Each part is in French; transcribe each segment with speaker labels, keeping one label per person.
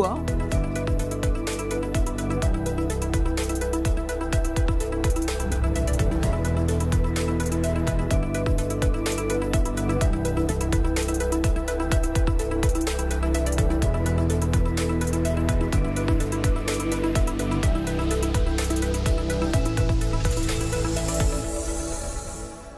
Speaker 1: bois.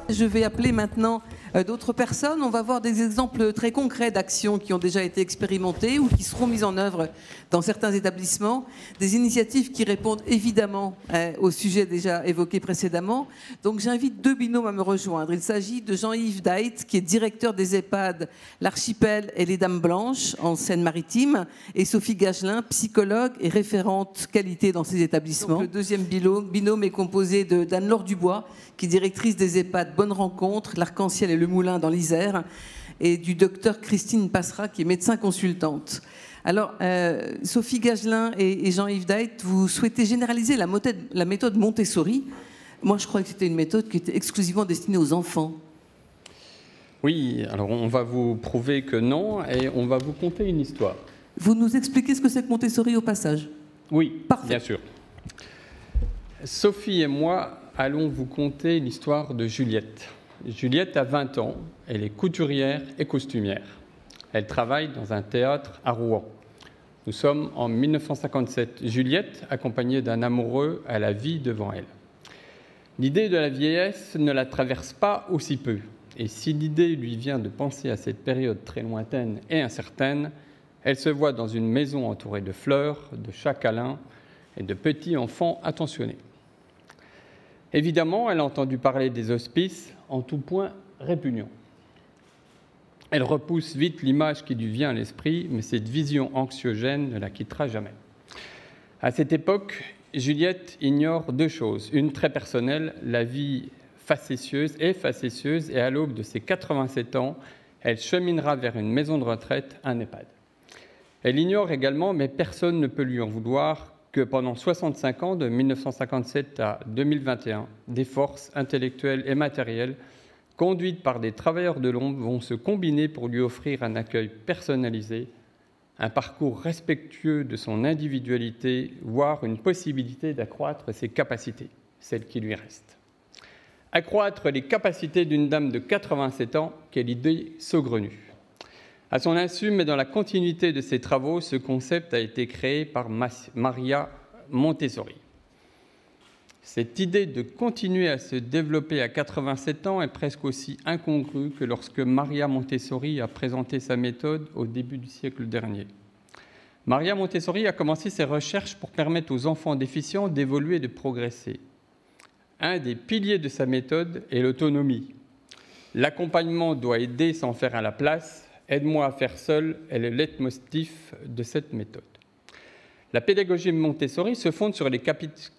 Speaker 1: Je vais appeler maintenant d'autres personnes. On va voir des exemples très concrets d'actions qui ont déjà été expérimentées ou qui seront mises en œuvre dans certains établissements. Des initiatives qui répondent évidemment au sujet déjà évoqué précédemment. Donc j'invite deux binômes à me rejoindre. Il s'agit de Jean-Yves Dait, qui est directeur des EHPAD L'Archipel et les Dames Blanches en Seine-Maritime, et Sophie Gagelin, psychologue et référente qualité dans ces établissements. Donc, le deuxième binôme est composé d'Anne-Laure Dubois, qui est directrice des EHPAD Bonne Rencontre, l'Arc-en-Ciel et le Moulin dans l'Isère, et du docteur Christine Passera, qui est médecin consultante. Alors, Sophie Gagelin et Jean-Yves Dait, vous souhaitez généraliser la méthode Montessori. Moi, je crois que c'était une méthode qui était exclusivement destinée aux enfants.
Speaker 2: Oui, alors on va vous prouver que non, et on va vous conter une histoire.
Speaker 1: Vous nous expliquez ce que c'est que Montessori au passage?
Speaker 2: Oui,
Speaker 1: parfait.
Speaker 2: Bien sûr. Sophie et moi allons vous conter l'histoire de Juliette. Juliette a 20 ans, elle est couturière et costumière. Elle travaille dans un théâtre à Rouen. Nous sommes en 1957. Juliette, accompagnée d'un amoureux, a la vie devant elle. L'idée de la vieillesse ne la traverse pas aussi peu. Et si l'idée lui vient de penser à cette période très lointaine et incertaine, elle se voit dans une maison entourée de fleurs, de chats câlins et de petits enfants attentionnés. Évidemment, elle a entendu parler des hospices, en tout point répugnants. Elle repousse vite l'image qui lui vient à l'esprit, mais cette vision anxiogène ne la quittera jamais. À cette époque, Juliette ignore deux choses. Une très personnelle, la vie facétieuse, et à l'aube de ses 87 ans, elle cheminera vers une maison de retraite, un EHPAD. Elle ignore également, mais personne ne peut lui en vouloir, que pendant 65 ans, de 1957 à 2021, des forces intellectuelles et matérielles conduites par des travailleurs de l'ombre vont se combiner pour lui offrir un accueil personnalisé, un parcours respectueux de son individualité, voire une possibilité d'accroître ses capacités, celles qui lui restent. Accroître les capacités d'une dame de 87 ans, quelle idée saugrenue. À son insu, mais dans la continuité de ses travaux, ce concept a été créé par Maria Montessori. Cette idée de continuer à se développer à 87 ans est presque aussi incongrue que lorsque Maria Montessori a présenté sa méthode au début du siècle dernier. Maria Montessori a commencé ses recherches pour permettre aux enfants déficients d'évoluer et de progresser. Un des piliers de sa méthode est l'autonomie. L'accompagnement doit aider sans faire à la place. Aide-moi à faire seul est le leitmotiv de cette méthode. La pédagogie Montessori se fonde sur les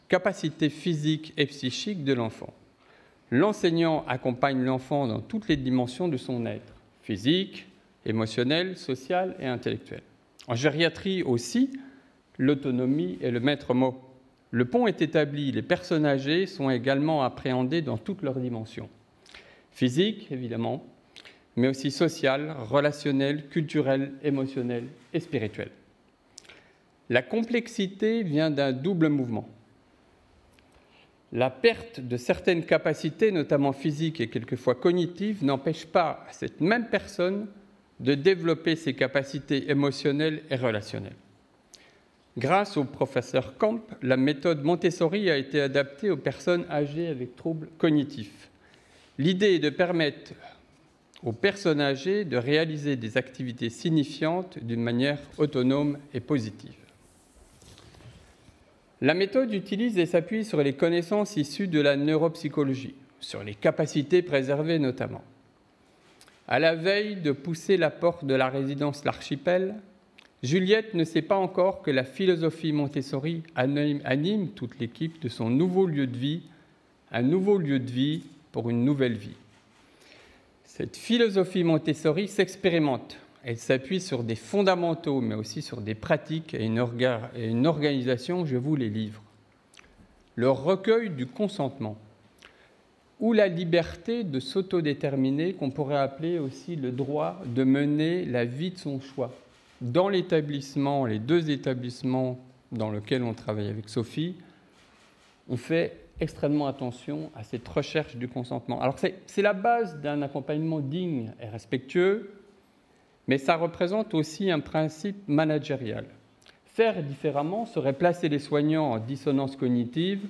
Speaker 2: capacités physiques et psychiques de l'enfant. L'enseignant accompagne l'enfant dans toutes les dimensions de son être, physique, émotionnel, social et intellectuel. En gériatrie aussi, l'autonomie est le maître mot. Le pont est établi, les personnes âgées sont également appréhendées dans toutes leurs dimensions. Physique, évidemment, mais aussi sociale, relationnelle, culturelle, émotionnelle et spirituelle. La complexité vient d'un double mouvement. La perte de certaines capacités, notamment physiques et quelquefois cognitives, n'empêche pas à cette même personne de développer ses capacités émotionnelles et relationnelles. Grâce au professeur Camp, la méthode Montessori a été adaptée aux personnes âgées avec troubles cognitifs. L'idée est de permettre aux personnes âgées de réaliser des activités signifiantes d'une manière autonome et positive. La méthode utilise et s'appuie sur les connaissances issues de la neuropsychologie, sur les capacités préservées notamment. À la veille de pousser la porte de la résidence L'Archipel, Juliette ne sait pas encore que la philosophie Montessori anime toute l'équipe de son nouveau lieu de vie, un nouveau lieu de vie pour une nouvelle vie. Cette philosophie Montessori s'expérimente. Elle s'appuie sur des fondamentaux, mais aussi sur des pratiques et une organisation, je vous les livre. Le recueil du consentement, ou la liberté de s'autodéterminer, qu'on pourrait appeler aussi le droit de mener la vie de son choix. dans l'établissement, les 2 établissements dans lesquels on travaille avec Sophie, on fait extrêmement attention à cette recherche du consentement. Alors c'est la base d'un accompagnement digne et respectueux, mais ça représente aussi un principe managérial. Faire différemment serait placer les soignants en dissonance cognitive.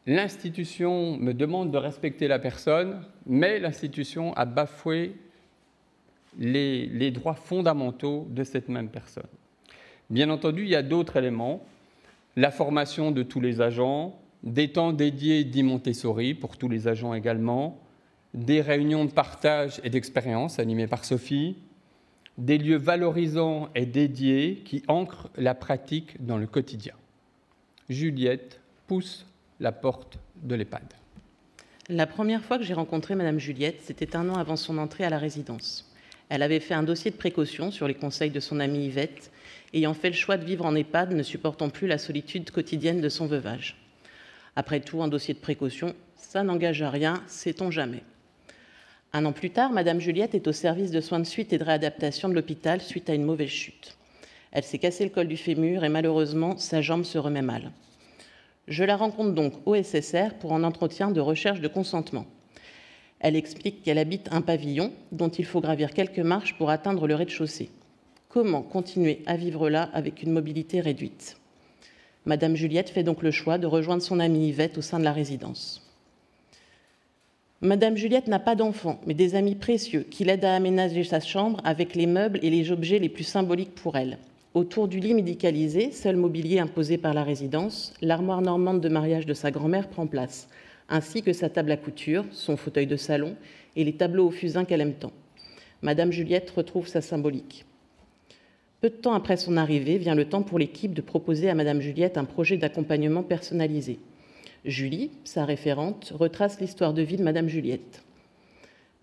Speaker 2: L'institution me demande de respecter la personne, mais l'institution a bafoué les droits fondamentaux de cette même personne. Bien entendu, il y a d'autres éléments. La formation de tous les agents, des temps dédiés dits Montessori pour tous les agents également, des réunions de partage et d'expérience animées par Sophie, des lieux valorisants et dédiés qui ancrent la pratique dans le quotidien. Juliette pousse la porte de l'EHPAD.
Speaker 3: La première fois que j'ai rencontré Madame Juliette, c'était 1 an avant son entrée à la résidence. Elle avait fait un dossier de précaution sur les conseils de son amie Yvette, ayant fait le choix de vivre en EHPAD, ne supportant plus la solitude quotidienne de son veuvage. Après tout, un dossier de précaution, ça n'engage à rien, sait-on jamais. 1 an plus tard, Madame Juliette est au service de soins de suite et de réadaptation de l'hôpital suite à une mauvaise chute. Elle s'est cassé le col du fémur et malheureusement, sa jambe se remet mal. Je la rencontre donc au SSR pour un entretien de recherche de consentement. Elle explique qu'elle habite un pavillon dont il faut gravir quelques marches pour atteindre le rez-de-chaussée. Comment continuer à vivre là avec une mobilité réduite ? Madame Juliette fait donc le choix de rejoindre son amie Yvette au sein de la résidence. Madame Juliette n'a pas d'enfant, mais des amis précieux qui l'aident à aménager sa chambre avec les meubles et les objets les plus symboliques pour elle. Autour du lit médicalisé, seul mobilier imposé par la résidence, l'armoire normande de mariage de sa grand-mère prend place, ainsi que sa table à couture, son fauteuil de salon et les tableaux au fusain qu'elle aime tant. Madame Juliette retrouve sa symbolique. Peu de temps après son arrivée, vient le temps pour l'équipe de proposer à Madame Juliette un projet d'accompagnement personnalisé. Julie, sa référente, retrace l'histoire de vie de Madame Juliette.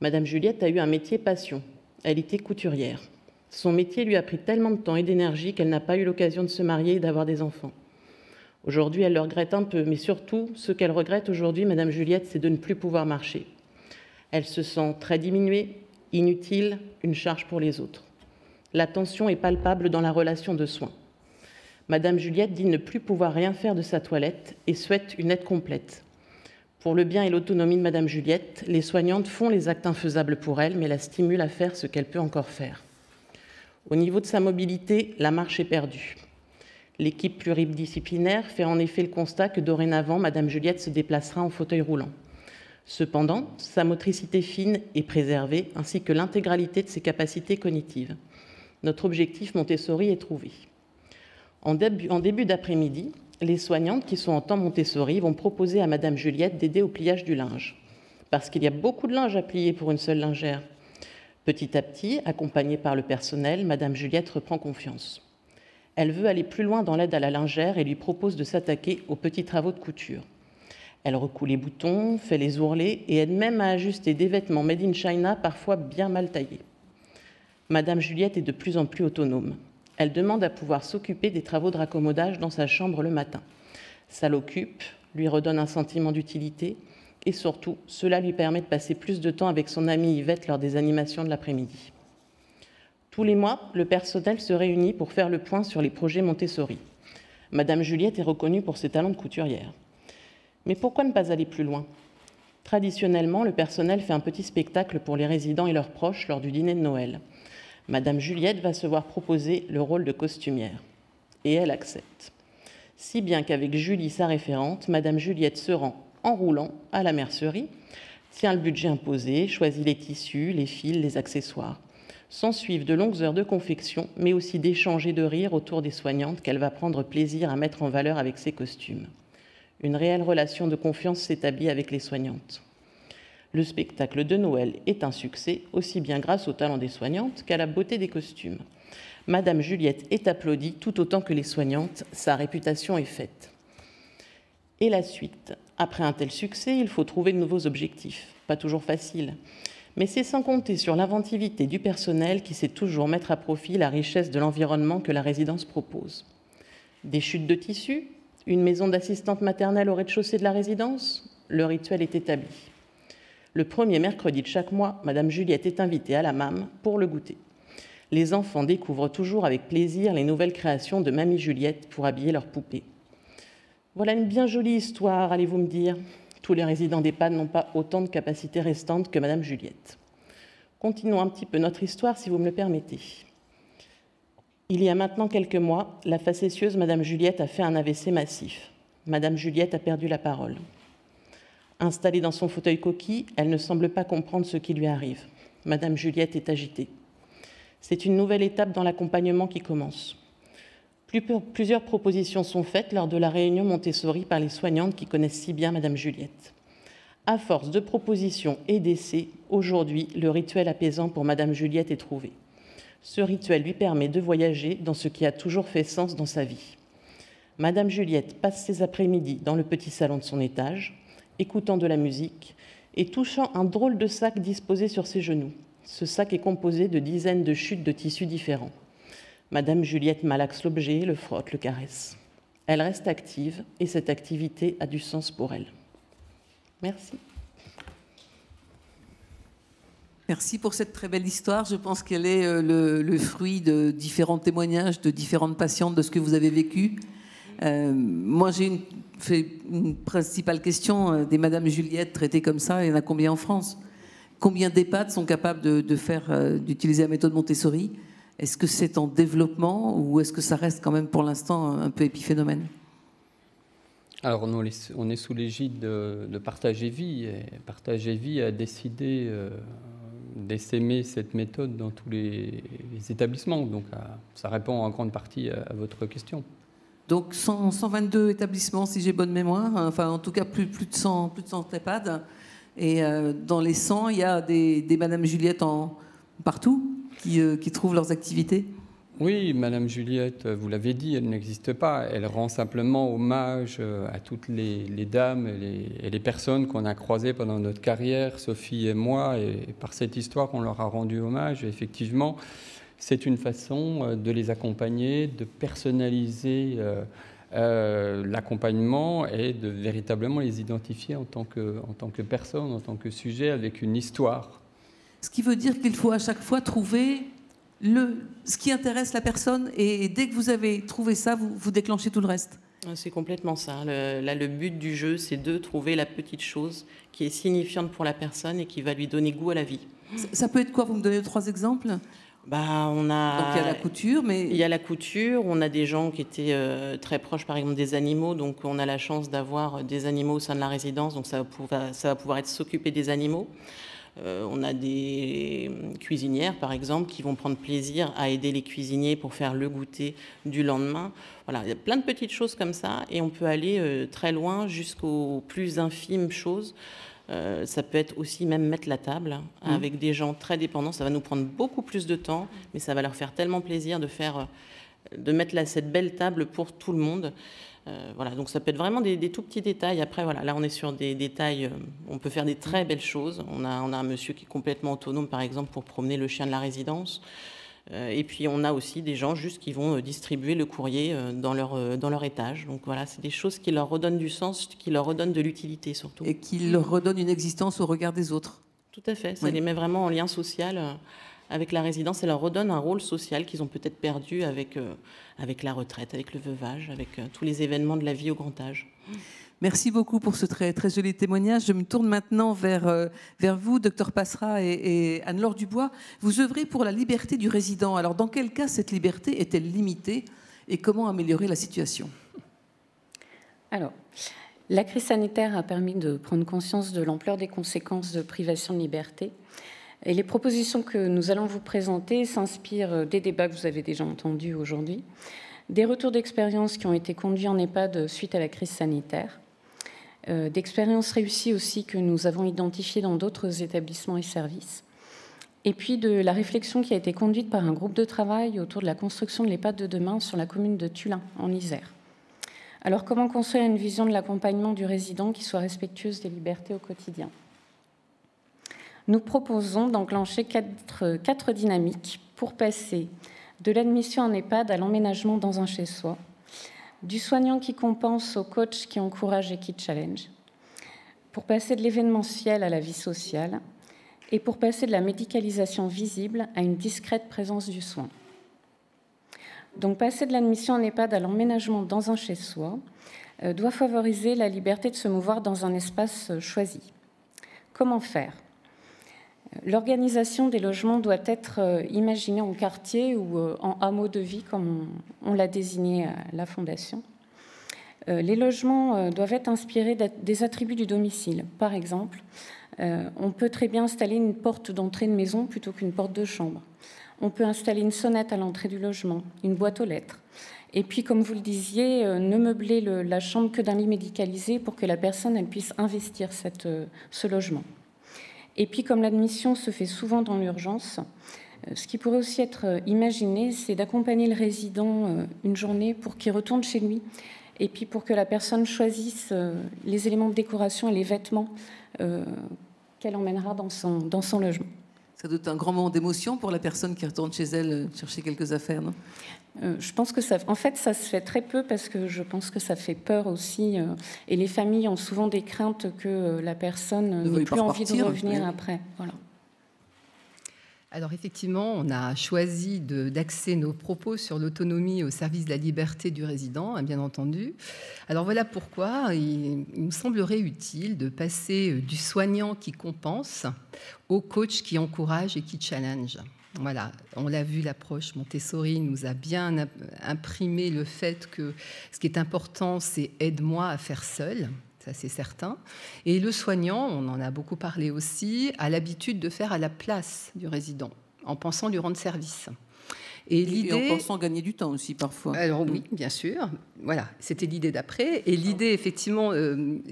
Speaker 3: Madame Juliette a eu un métier passion. Elle était couturière. Son métier lui a pris tellement de temps et d'énergie qu'elle n'a pas eu l'occasion de se marier et d'avoir des enfants. Aujourd'hui, elle le regrette un peu, mais surtout, ce qu'elle regrette aujourd'hui, Madame Juliette, c'est de ne plus pouvoir marcher. Elle se sent très diminuée, inutile, une charge pour les autres. La tension est palpable dans la relation de soins. Madame Juliette dit ne plus pouvoir rien faire de sa toilette et souhaite une aide complète. Pour le bien et l'autonomie de Madame Juliette, les soignantes font les actes infaisables pour elle, mais la stimulent à faire ce qu'elle peut encore faire. Au niveau de sa mobilité, la marche est perdue. L'équipe pluridisciplinaire fait en effet le constat que dorénavant, Madame Juliette se déplacera en fauteuil roulant. Cependant, sa motricité fine est préservée, ainsi que l'intégralité de ses capacités cognitives. Notre objectif Montessori est trouvé. En début d'après-midi, les soignantes qui sont en temps Montessori vont proposer à Madame Juliette d'aider au pliage du linge, parce qu'il y a beaucoup de linge à plier pour une seule lingère. Petit à petit, accompagnée par le personnel, Madame Juliette reprend confiance. Elle veut aller plus loin dans l'aide à la lingère et lui propose de s'attaquer aux petits travaux de couture. Elle recoue les boutons, fait les ourlets et aide même à ajuster des vêtements made in China parfois bien mal taillés. Madame Juliette est de plus en plus autonome. Elle demande à pouvoir s'occuper des travaux de raccommodage dans sa chambre le matin. Ça l'occupe, lui redonne un sentiment d'utilité et surtout, cela lui permet de passer plus de temps avec son amie Yvette lors des animations de l'après-midi. Tous les mois, le personnel se réunit pour faire le point sur les projets Montessori. Madame Juliette est reconnue pour ses talents de couturière. Mais pourquoi ne pas aller plus loin ? Traditionnellement, le personnel fait un petit spectacle pour les résidents et leurs proches lors du dîner de Noël. Madame Juliette va se voir proposer le rôle de costumière. Et elle accepte. Si bien qu'avec Julie, sa référente, Madame Juliette se rend en roulant à la mercerie, tient le budget imposé, choisit les tissus, les fils, les accessoires. S'ensuivent de longues heures de confection, mais aussi d'échanges et de rire autour des soignantes qu'elle va prendre plaisir à mettre en valeur avec ses costumes. Une réelle relation de confiance s'établit avec les soignantes. Le spectacle de Noël est un succès, aussi bien grâce au talent des soignantes qu'à la beauté des costumes. Madame Juliette est applaudie tout autant que les soignantes, sa réputation est faite. Et la suite. Après un tel succès, il faut trouver de nouveaux objectifs. Pas toujours facile. Mais c'est sans compter sur l'inventivité du personnel qui sait toujours mettre à profit la richesse de l'environnement que la résidence propose. Des chutes de tissus, une maison d'assistante maternelle au rez-de-chaussée de la résidence, le rituel est établi. Le premier mercredi de chaque mois, Madame Juliette est invitée à la MAM pour le goûter. Les enfants découvrent toujours avec plaisir les nouvelles créations de Mamie Juliette pour habiller leurs poupées. Voilà une bien jolie histoire, allez-vous me dire. Tous les résidents d'EHPAD n'ont pas autant de capacités restantes que Madame Juliette. Continuons un petit peu notre histoire, si vous me le permettez. Il y a maintenant quelques mois, la facétieuse Madame Juliette a fait un AVC massif. Madame Juliette a perdu la parole. Installée dans son fauteuil coquille, elle ne semble pas comprendre ce qui lui arrive. Madame Juliette est agitée. C'est une nouvelle étape dans l'accompagnement qui commence. Plusieurs propositions sont faites lors de la réunion Montessori par les soignantes qui connaissent si bien Madame Juliette. À force de propositions et d'essais, aujourd'hui, le rituel apaisant pour Madame Juliette est trouvé. Ce rituel lui permet de voyager dans ce qui a toujours fait sens dans sa vie. Madame Juliette passe ses après-midi dans le petit salon de son étage, écoutant de la musique et touchant un drôle de sac disposé sur ses genoux. Ce sac est composé de dizaines de chutes de tissus différents. Madame Juliette malaxe l'objet, le frotte, le caresse. Elle reste active et cette activité a du sens pour elle. Merci.
Speaker 1: Merci pour cette très belle histoire. Je pense qu'elle est le fruit de différents témoignages de différentes patientes de ce que vous avez vécu. Moi, j'ai une principale question. Des Madame Juliette traitées comme ça, il y en a combien en France? Combien d'EHPAD sont capables d'utiliser la méthode Montessori? Est-ce que c'est en développement ou est-ce que ça reste quand même pour l'instant un peu épiphénomène?
Speaker 2: Alors, on est sous l'égide de Partager Vie. Et Partager Vie a décidé d'essaimer cette méthode dans tous les établissements. Donc, ça répond en grande partie à votre question.
Speaker 1: Donc, 122 établissements, si j'ai bonne mémoire. Enfin, en tout cas, plus de 100 EHPAD. Et dans les 100, il y a des Madame Juliette partout qui trouvent leurs activités.
Speaker 2: Oui, Madame Juliette, vous l'avez dit, elle n'existe pas. Elle rend simplement hommage à toutes les dames et les personnes qu'on a croisées pendant notre carrière, Sophie et moi. Et par cette histoire, on leur a rendu hommage. Et effectivement, c'est une façon de les accompagner, de personnaliser l'accompagnement et de véritablement les identifier en tant que personne, en tant que sujet, avec une histoire.
Speaker 1: Ce qui veut dire qu'il faut à chaque fois trouver ce qui intéresse la personne, et dès que vous avez trouvé ça, vous déclenchez tout le reste.
Speaker 3: C'est complètement ça. Le but du jeu, c'est de trouver la petite chose qui est signifiante pour la personne et qui va lui donner goût à la vie.
Speaker 1: Ça peut être quoi? Vous me donnez 3 exemples?
Speaker 3: Donc il y a la couture,
Speaker 1: mais...
Speaker 3: Il y a la couture, on a des gens qui étaient très proches, par exemple, des animaux, donc on a la chance d'avoir des animaux au sein de la résidence, donc ça va pouvoir être s'occuper des animaux. On a des cuisinières, par exemple, qui vont prendre plaisir à aider les cuisiniers pour faire le goûter du lendemain. Voilà, il y a plein de petites choses comme ça, et on peut aller très loin jusqu'aux plus infimes choses. Ça peut être aussi même mettre la table avec des gens très dépendants. Ça va nous prendre beaucoup plus de temps, mais ça va leur faire tellement plaisir de mettre cette belle table pour tout le monde. Voilà, donc ça peut être vraiment des tout petits détails. Après, voilà, là on est sur des détails, on peut faire des très belles choses. On a un monsieur qui est complètement autonome, par exemple, pour promener le chien de la résidence. Et puis on a aussi des gens juste qui vont distribuer le courrier dans leur étage. Donc voilà, c'est des choses qui leur redonnent du sens, qui leur redonnent de l'utilité surtout.
Speaker 1: Et qui leur redonnent une existence au regard des autres.
Speaker 3: Tout à fait, ça les met vraiment en lien social avec la résidence et leur redonne un rôle social qu'ils ont peut-être perdu avec la retraite, avec le veuvage, avec tous les événements de la vie au grand âge.
Speaker 1: Merci beaucoup pour ce très, très joli témoignage. Je me tourne maintenant vers vous, Dr Passera et Anne-Laure Dubois. Vous œuvrez pour la liberté du résident. Alors, dans quel cas cette liberté est-elle limitée et comment améliorer la situation?
Speaker 4: Alors, la crise sanitaire a permis de prendre conscience de l'ampleur des conséquences de privation de liberté. Et les propositions que nous allons vous présenter s'inspirent des débats que vous avez déjà entendus aujourd'hui, des retours d'expérience qui ont été conduits en EHPAD suite à la crise sanitaire, d'expériences réussies aussi que nous avons identifiées dans d'autres établissements et services, et puis de la réflexion qui a été conduite par un groupe de travail autour de la construction de l'EHPAD de demain sur la commune de Tullin, en Isère. Alors, comment construire une vision de l'accompagnement du résident qui soit respectueuse des libertés au quotidien? Nous proposons d'enclencher quatre dynamiques pour passer de l'admission en EHPAD à l'emménagement dans un chez-soi, du soignant qui compense au coach qui encourage et qui challenge, pour passer de l'événementiel à la vie sociale, et pour passer de la médicalisation visible à une discrète présence du soin. Donc passer de l'admission en EHPAD à l'emménagement dans un chez-soi doit favoriser la liberté de se mouvoir dans un espace choisi. Comment faire ? L'organisation des logements doit être imaginée en quartier ou en hameau de vie, comme on l'a désigné à la Fondation. Les logements doivent être inspirés des attributs du domicile. Par exemple, on peut très bien installer une porte d'entrée de maison plutôt qu'une porte de chambre. On peut installer une sonnette à l'entrée du logement, une boîte aux lettres. Et puis, comme vous le disiez, ne meubler la chambre que d'un lit médicalisé pour que la personne elle puisse investir ce logement. Et puis, comme l'admission se fait souvent dans l'urgence, ce qui pourrait aussi être imaginé, c'est d'accompagner le résident une journée pour qu'il retourne chez lui et puis pour que la personne choisisse les éléments de décoration et les vêtements qu'elle emmènera dans son logement.
Speaker 1: Ça doit être un grand moment d'émotion pour la personne qui retourne chez elle chercher quelques affaires, non ?
Speaker 4: Je pense que ça se fait très peu parce que je pense que ça fait peur aussi. Et les familles ont souvent des craintes que la personne n'ait plus envie de revenir après. Voilà.
Speaker 5: Alors effectivement, on a choisi d'axer nos propos sur l'autonomie au service de la liberté du résident, bien entendu. Alors voilà pourquoi il me semblerait utile de passer du soignant qui compense au coach qui encourage et qui challenge. Voilà, on l'a vu, l'approche Montessori nous a bien imprimé le fait que ce qui est important, c'est « aide-moi à faire seul ». Ça, c'est certain. Et le soignant, on en a beaucoup parlé aussi, a l'habitude de faire à la place du résident, en pensant lui rendre service.
Speaker 1: Et en pensant gagner du temps aussi, parfois.
Speaker 5: Alors oui, bien sûr. Voilà, c'était l'idée d'après. Et l'idée, effectivement,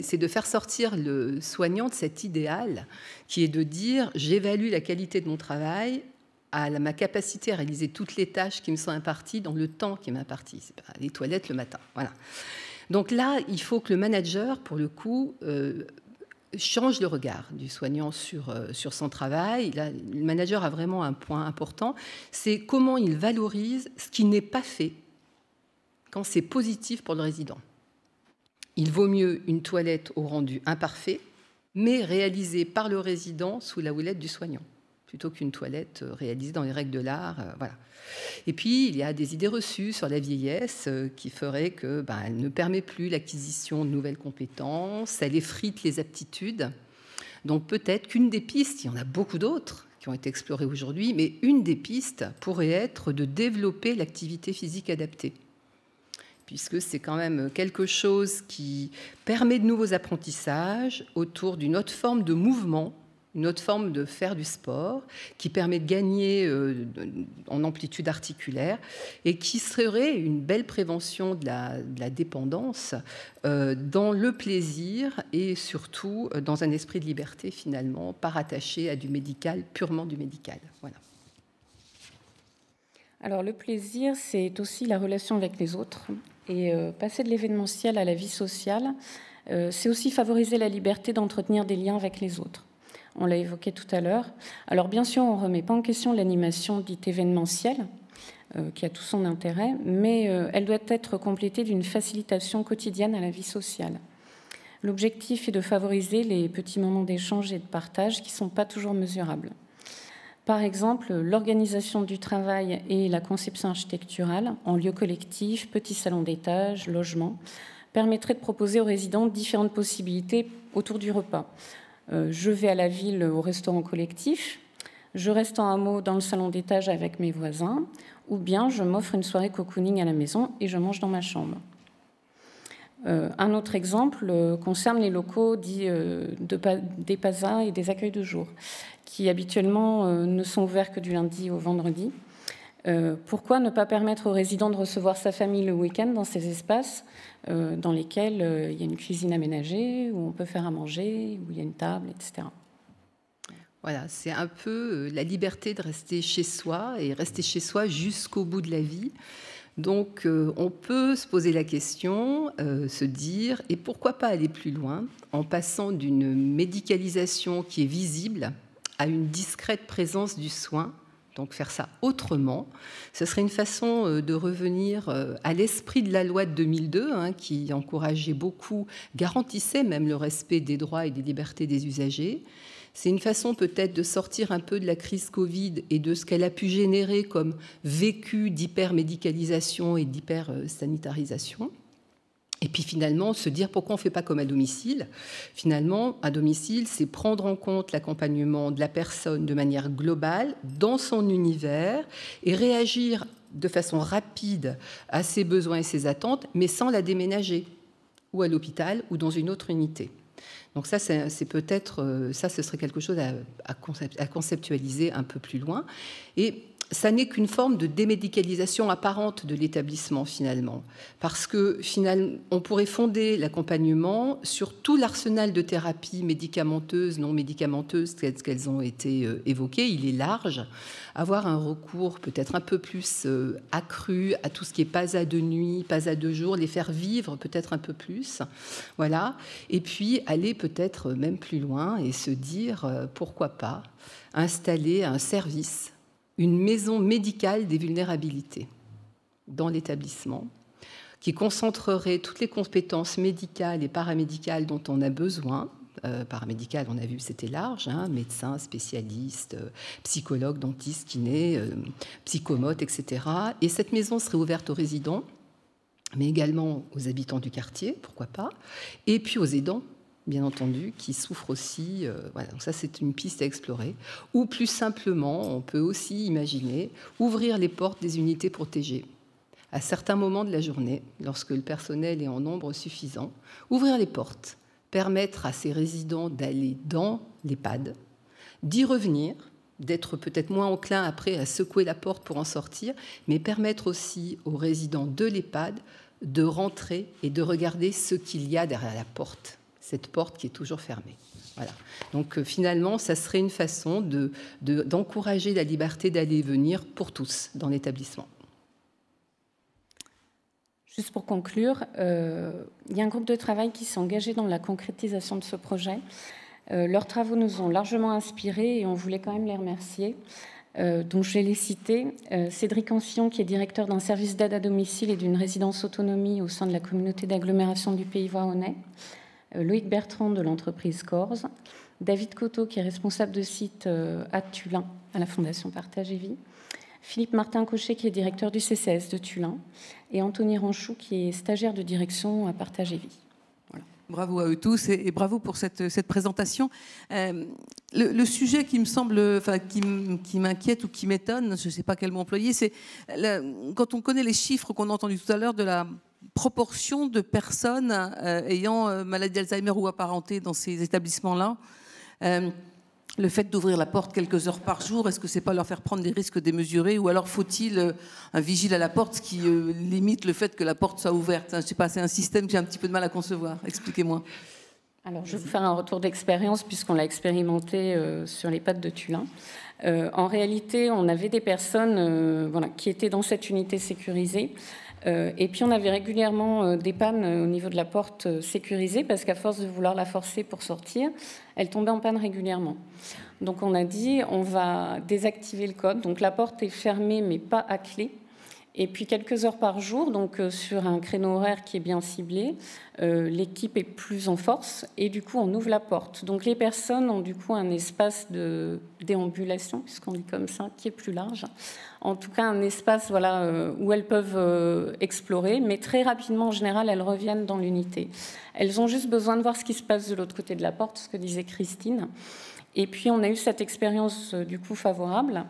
Speaker 5: c'est de faire sortir le soignant de cet idéal qui est de dire « j'évalue la qualité de mon travail à ma capacité à réaliser toutes les tâches qui me sont imparties dans le temps qui m'est imparti. C'est pas les toilettes le matin. » Voilà. Donc là, il faut que le manager, pour le coup, change le regard du soignant sur son travail. Là, le manager a vraiment un point important, c'est comment il valorise ce qui n'est pas fait quand c'est positif pour le résident. Il vaut mieux une toilette au rendu imparfait, mais réalisée par le résident sous la houlette du soignant, plutôt qu'une toilette réalisée dans les règles de l'art. Voilà. Et puis, il y a des idées reçues sur la vieillesse qui feraient qu'elle ne permet plus l'acquisition de nouvelles compétences, elle effrite les aptitudes. Donc peut-être qu'une des pistes, il y en a beaucoup d'autres qui ont été explorées aujourd'hui, mais une des pistes pourrait être de développer l'activité physique adaptée, puisque c'est quand même quelque chose qui permet de nouveaux apprentissages autour d'une autre forme de mouvement, une autre forme de faire du sport, qui permet de gagner en amplitude articulaire et qui serait une belle prévention de la dépendance dans le plaisir et surtout dans un esprit de liberté, finalement, pas rattaché à du médical, purement du médical. Voilà.
Speaker 4: Alors, le plaisir, c'est aussi la relation avec les autres. Et passer de l'événementiel à la vie sociale, c'est aussi favoriser la liberté d'entretenir des liens avec les autres. On l'a évoqué tout à l'heure. Alors, bien sûr, on ne remet pas en question l'animation dite événementielle, qui a tout son intérêt, mais elle doit être complétée d'une facilitation quotidienne à la vie sociale. L'objectif est de favoriser les petits moments d'échange et de partage qui ne sont pas toujours mesurables. Par exemple, l'organisation du travail et la conception architecturale en lieu collectif, petits salons d'étage, logements, permettraient de proposer aux résidents différentes possibilités autour du repas. Je vais à la ville au restaurant collectif, je reste en hameau dans le salon d'étage avec mes voisins, ou bien je m'offre une soirée cocooning à la maison et je mange dans ma chambre. Un autre exemple concerne les locaux dits des PASA et des accueils de jour, qui habituellement ne sont ouverts que du lundi au vendredi. Pourquoi ne pas permettre aux résidents de recevoir sa famille le week-end dans ces espaces dans lesquels il y a une cuisine aménagée, où on peut faire à manger, où il y a une table, etc.
Speaker 5: Voilà, c'est un peu la liberté de rester chez soi et rester chez soi jusqu'au bout de la vie. Donc, on peut se poser la question, se dire, et pourquoi pas aller plus loin, en passant d'une médicalisation qui est visible à une discrète présence du soin. Donc faire ça autrement, ce serait une façon de revenir à l'esprit de la loi de 2002, qui encourageait beaucoup, garantissait même le respect des droits et des libertés des usagers. C'est une façon peut-être de sortir un peu de la crise Covid et de ce qu'elle a pu générer comme vécu d'hypermédicalisation et d'hypersanitarisation. Et puis finalement, se dire pourquoi on ne fait pas comme à domicile. Finalement, à domicile, c'est prendre en compte l'accompagnement de la personne de manière globale, dans son univers, et réagir de façon rapide à ses besoins et ses attentes, mais sans la déménager, ou à l'hôpital, ou dans une autre unité. Donc ça, c'est peut-être, ça, ce serait quelque chose à conceptualiser un peu plus loin. Et ça n'est qu'une forme de démédicalisation apparente de l'établissement, finalement. Parce que, finalement, on pourrait fonder l'accompagnement sur tout l'arsenal de thérapies médicamenteuses, non médicamenteuses, qu'elles ont été évoquées. Il est large. Avoir un recours peut-être un peu plus accru à tout ce qui est pas à 2 nuits, pas à 2 jours, les faire vivre peut-être un peu plus. Voilà. Et puis, aller peut-être même plus loin et se dire, pourquoi pas, installer un service, une maison médicale des vulnérabilités dans l'établissement, qui concentrerait toutes les compétences médicales et paramédicales dont on a besoin. Paramédicales, on a vu, c'était large, hein, médecins, spécialistes, psychologues, dentistes, kinés, psychomotes, etc. Et cette maison serait ouverte aux résidents, mais également aux habitants du quartier, pourquoi pas, et puis aux aidants, bien entendu, qui souffrent aussi. Voilà, donc ça, c'est une piste à explorer. Ou plus simplement, on peut aussi imaginer ouvrir les portes des unités protégées à certains moments de la journée, lorsque le personnel est en nombre suffisant, ouvrir les portes, permettre à ces résidents d'aller dans l'EHPAD, d'y revenir, d'être peut-être moins enclin après à secouer la porte pour en sortir, mais permettre aussi aux résidents de l'EHPAD de rentrer et de regarder ce qu'il y a derrière la porte, cette porte qui est toujours fermée. Voilà. Donc finalement, ça serait une façon d'encourager la liberté d'aller et venir pour tous dans l'établissement.
Speaker 4: Juste pour conclure, il y a un groupe de travail qui s'est engagé dans la concrétisation de ce projet. Leurs travaux nous ont largement inspirés et on voulait quand même les remercier. Donc je vais les citer. Cédric Ancillon, qui est directeur d'un service d'aide à domicile et d'une résidence autonomie au sein de la communauté d'agglomération du Pays Voironnais. Loïc Bertrand de l'entreprise Corse. David Coteau, qui est responsable de site à Tulin, à la Fondation Partage et Vie. Philippe Martin-Cochet, qui est directeur du CCS de Tulin, et Anthony Ranchou, qui est stagiaire de direction à Partage et Vie. Voilà.
Speaker 1: Bravo à eux tous et bravo pour cette présentation. Le sujet qui me semble, enfin, qui m'inquiète ou qui m'étonne, je ne sais pas quel mot employer, c'est quand on connaît les chiffres qu'on a entendus tout à l'heure de la proportion de personnes ayant maladie d'Alzheimer ou apparentée dans ces établissements-là. Le fait d'ouvrir la porte quelques heures par jour, est-ce que c'est pas leur faire prendre des risques démesurés, ou alors faut-il un vigile à la porte qui limite le fait que la porte soit ouverte? Je sais pas, c'est un système que j'ai un petit peu de mal à concevoir. Expliquez-moi.
Speaker 4: Alors, je vais vous faire un retour d'expérience puisqu'on l'a expérimenté sur l'EHPAD de Tulin. En réalité, on avait des personnes voilà, qui étaient dans cette unité sécurisée. Et puis on avait régulièrement des pannes au niveau de la porte sécurisée parce qu'à force de vouloir la forcer pour sortir, elle tombait en panne régulièrement. Donc on a dit on va désactiver le code. Donc la porte est fermée mais pas à clé. Et puis quelques heures par jour, donc sur un créneau horaire qui est bien ciblé, l'équipe est plus en force et du coup on ouvre la porte. Donc les personnes ont du coup un espace de déambulation, puisqu'on dit comme ça, qui est plus large. En tout cas un espace voilà, où elles peuvent explorer, mais très rapidement en général elles reviennent dans l'unité. Elles ont juste besoin de voir ce qui se passe de l'autre côté de la porte, ce que disait Christine. Et puis, on a eu cette expérience, du coup, favorable,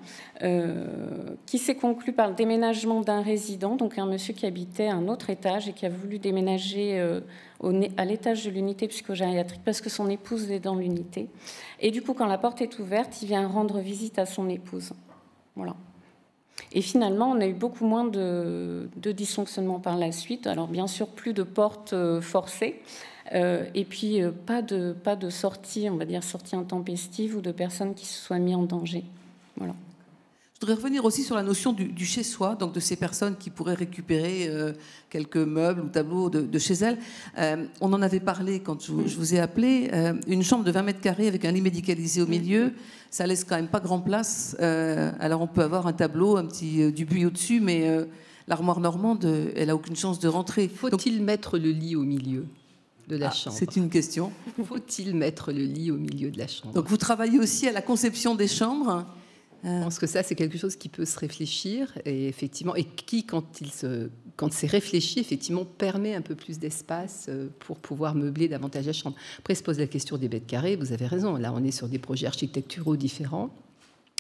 Speaker 4: qui s'est conclue par le déménagement d'un résident, donc un monsieur qui habitait à un autre étage et qui a voulu déménager à l'étage de l'unité psychogériatrique parce que son épouse est dans l'unité. Et du coup, quand la porte est ouverte, il vient rendre visite à son épouse. Voilà. Et finalement, on a eu beaucoup moins de dysfonctionnements par la suite. Alors, bien sûr, plus de portes forcées. Et puis pas de sortie, on va dire sortie intempestive ou de personnes qui se soient mises en danger. Voilà.
Speaker 1: Je voudrais revenir aussi sur la notion du chez-soi, donc de ces personnes qui pourraient récupérer quelques meubles ou tableaux de chez elles. On en avait parlé quand je vous ai appelé. Une chambre de 20 mètres carrés avec un lit médicalisé au milieu, ça laisse quand même pas grand place. Alors on peut avoir un tableau, un petit Dubuis au-dessus, mais l'armoire normande, elle a aucune chance de rentrer.
Speaker 5: Faut-il mettre le lit au milieu ? de la chambre.
Speaker 1: C'est une question.
Speaker 5: Faut-il mettre le lit au milieu de la chambre?
Speaker 1: Donc vous travaillez aussi à la conception des chambres.
Speaker 5: Je pense que ça, c'est quelque chose qui peut se réfléchir et effectivement, et qui, quand c'est réfléchi, effectivement, permet un peu plus d'espace pour pouvoir meubler davantage la chambre. Après, se pose la question des mètres carrés. Vous avez raison. Là, on est sur des projets architecturaux différents,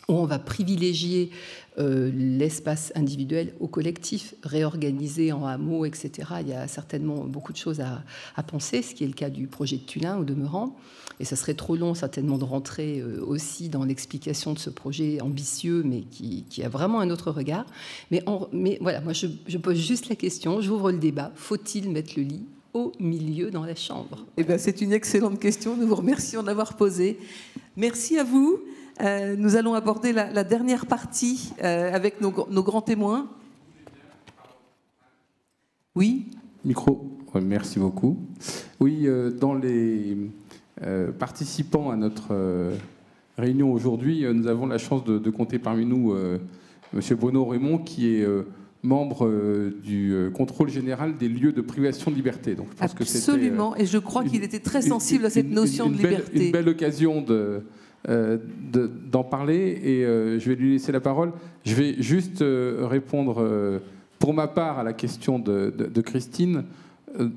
Speaker 5: où on va privilégier l'espace individuel au collectif, réorganisé en hameaux, etc. Il y a certainement beaucoup de choses à penser, ce qui est le cas du projet de Tullin au demeurant. Et ça serait trop long, certainement, de rentrer aussi dans l'explication de ce projet ambitieux, mais qui a vraiment un autre regard. Mais voilà, moi, je pose juste la question, j'ouvre le débat. Faut-il mettre le lit au milieu dans la chambre?
Speaker 1: Eh bien, c'est une excellente question. Nous vous remercions d'avoir posé. Merci à vous. Nous allons aborder la dernière partie avec nos grands témoins. Oui.
Speaker 6: Micro. Ouais, merci beaucoup. Oui, dans les participants à notre réunion aujourd'hui, nous avons la chance de compter parmi nous Monsieur Bruno Raymond, qui est membre du contrôle général des lieux de privation de liberté. Donc, je pense
Speaker 1: absolument, et je crois qu'il était très sensible à cette notion de liberté.
Speaker 6: Une belle occasion d'en parler, et je vais lui laisser la parole. Je vais juste répondre pour ma part à la question de Christine.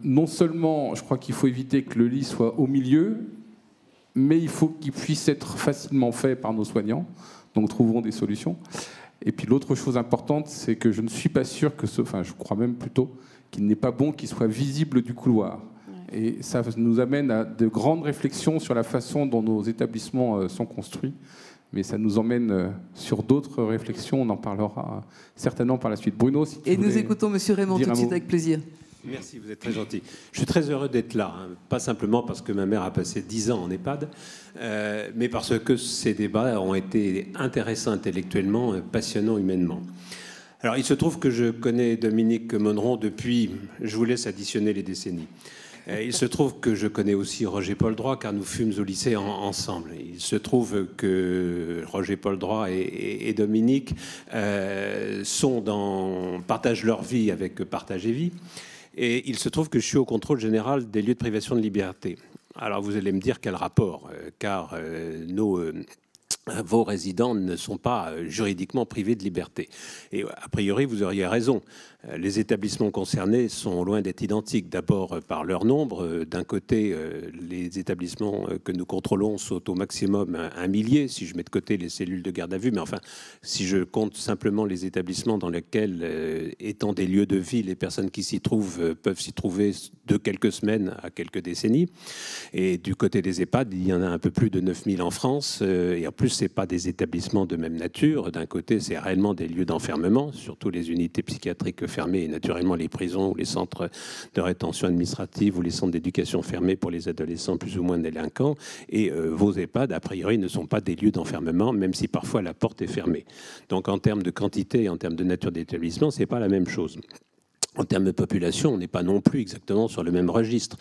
Speaker 6: Non seulement je crois qu'il faut éviter que le lit soit au milieu, mais il faut qu'il puisse être facilement fait par nos soignants, donc trouvons des solutions. Et puis l'autre chose importante, c'est que je ne suis pas sûr que je crois même plutôt qu'il n'est pas bon qu'il soit visible du couloir. Et ça nous amène à de grandes réflexions sur la façon dont nos établissements sont construits. Mais ça nous emmène sur d'autres réflexions. On en parlera certainement par la suite. Bruno, si tu
Speaker 1: nous écoutons M. Raymond tout de suite avec plaisir.
Speaker 7: Merci, vous êtes très gentil. Je suis très heureux d'être là, hein. Pas simplement parce que ma mère a passé 10 ans en EHPAD, mais parce que ces débats ont été intéressants intellectuellement, passionnants humainement. Alors, il se trouve que je connais Dominique Monneron depuis, je vous laisse additionner les décennies. Il se trouve que je connais aussi Roger Paul Droit, car nous fûmes au lycée ensemble. Il se trouve que Roger Paul Droit et Dominique partagent leur vie avec Partage et Vie. Et il se trouve que je suis au contrôle général des lieux de privation de liberté. Alors vous allez me dire quel rapport, car vos résidents ne sont pas juridiquement privés de liberté. Et a priori, vous auriez raison. Les établissements concernés sont loin d'être identiques. D'abord par leur nombre. D'un côté, les établissements que nous contrôlons sont au maximum 1 millier, si je mets de côté les cellules de garde à vue. Mais enfin, si je compte simplement les établissements dans lesquels, étant des lieux de vie, les personnes qui s'y trouvent peuvent s'y trouver de quelques semaines à quelques décennies. Et du côté des EHPAD, il y en a un peu plus de 9000 en France. Et en plus, ce n'est pas des établissements de même nature. D'un côté, c'est réellement des lieux d'enfermement, surtout les unités psychiatriques fermées et naturellement les prisons ou les centres de rétention administrative ou les centres d'éducation fermés pour les adolescents plus ou moins délinquants. Et vos EHPAD, a priori, ne sont pas des lieux d'enfermement, même si parfois la porte est fermée. Donc en termes de quantité et en termes de nature d'établissement, ce n'est pas la même chose. En termes de population, on n'est pas non plus exactement sur le même registre.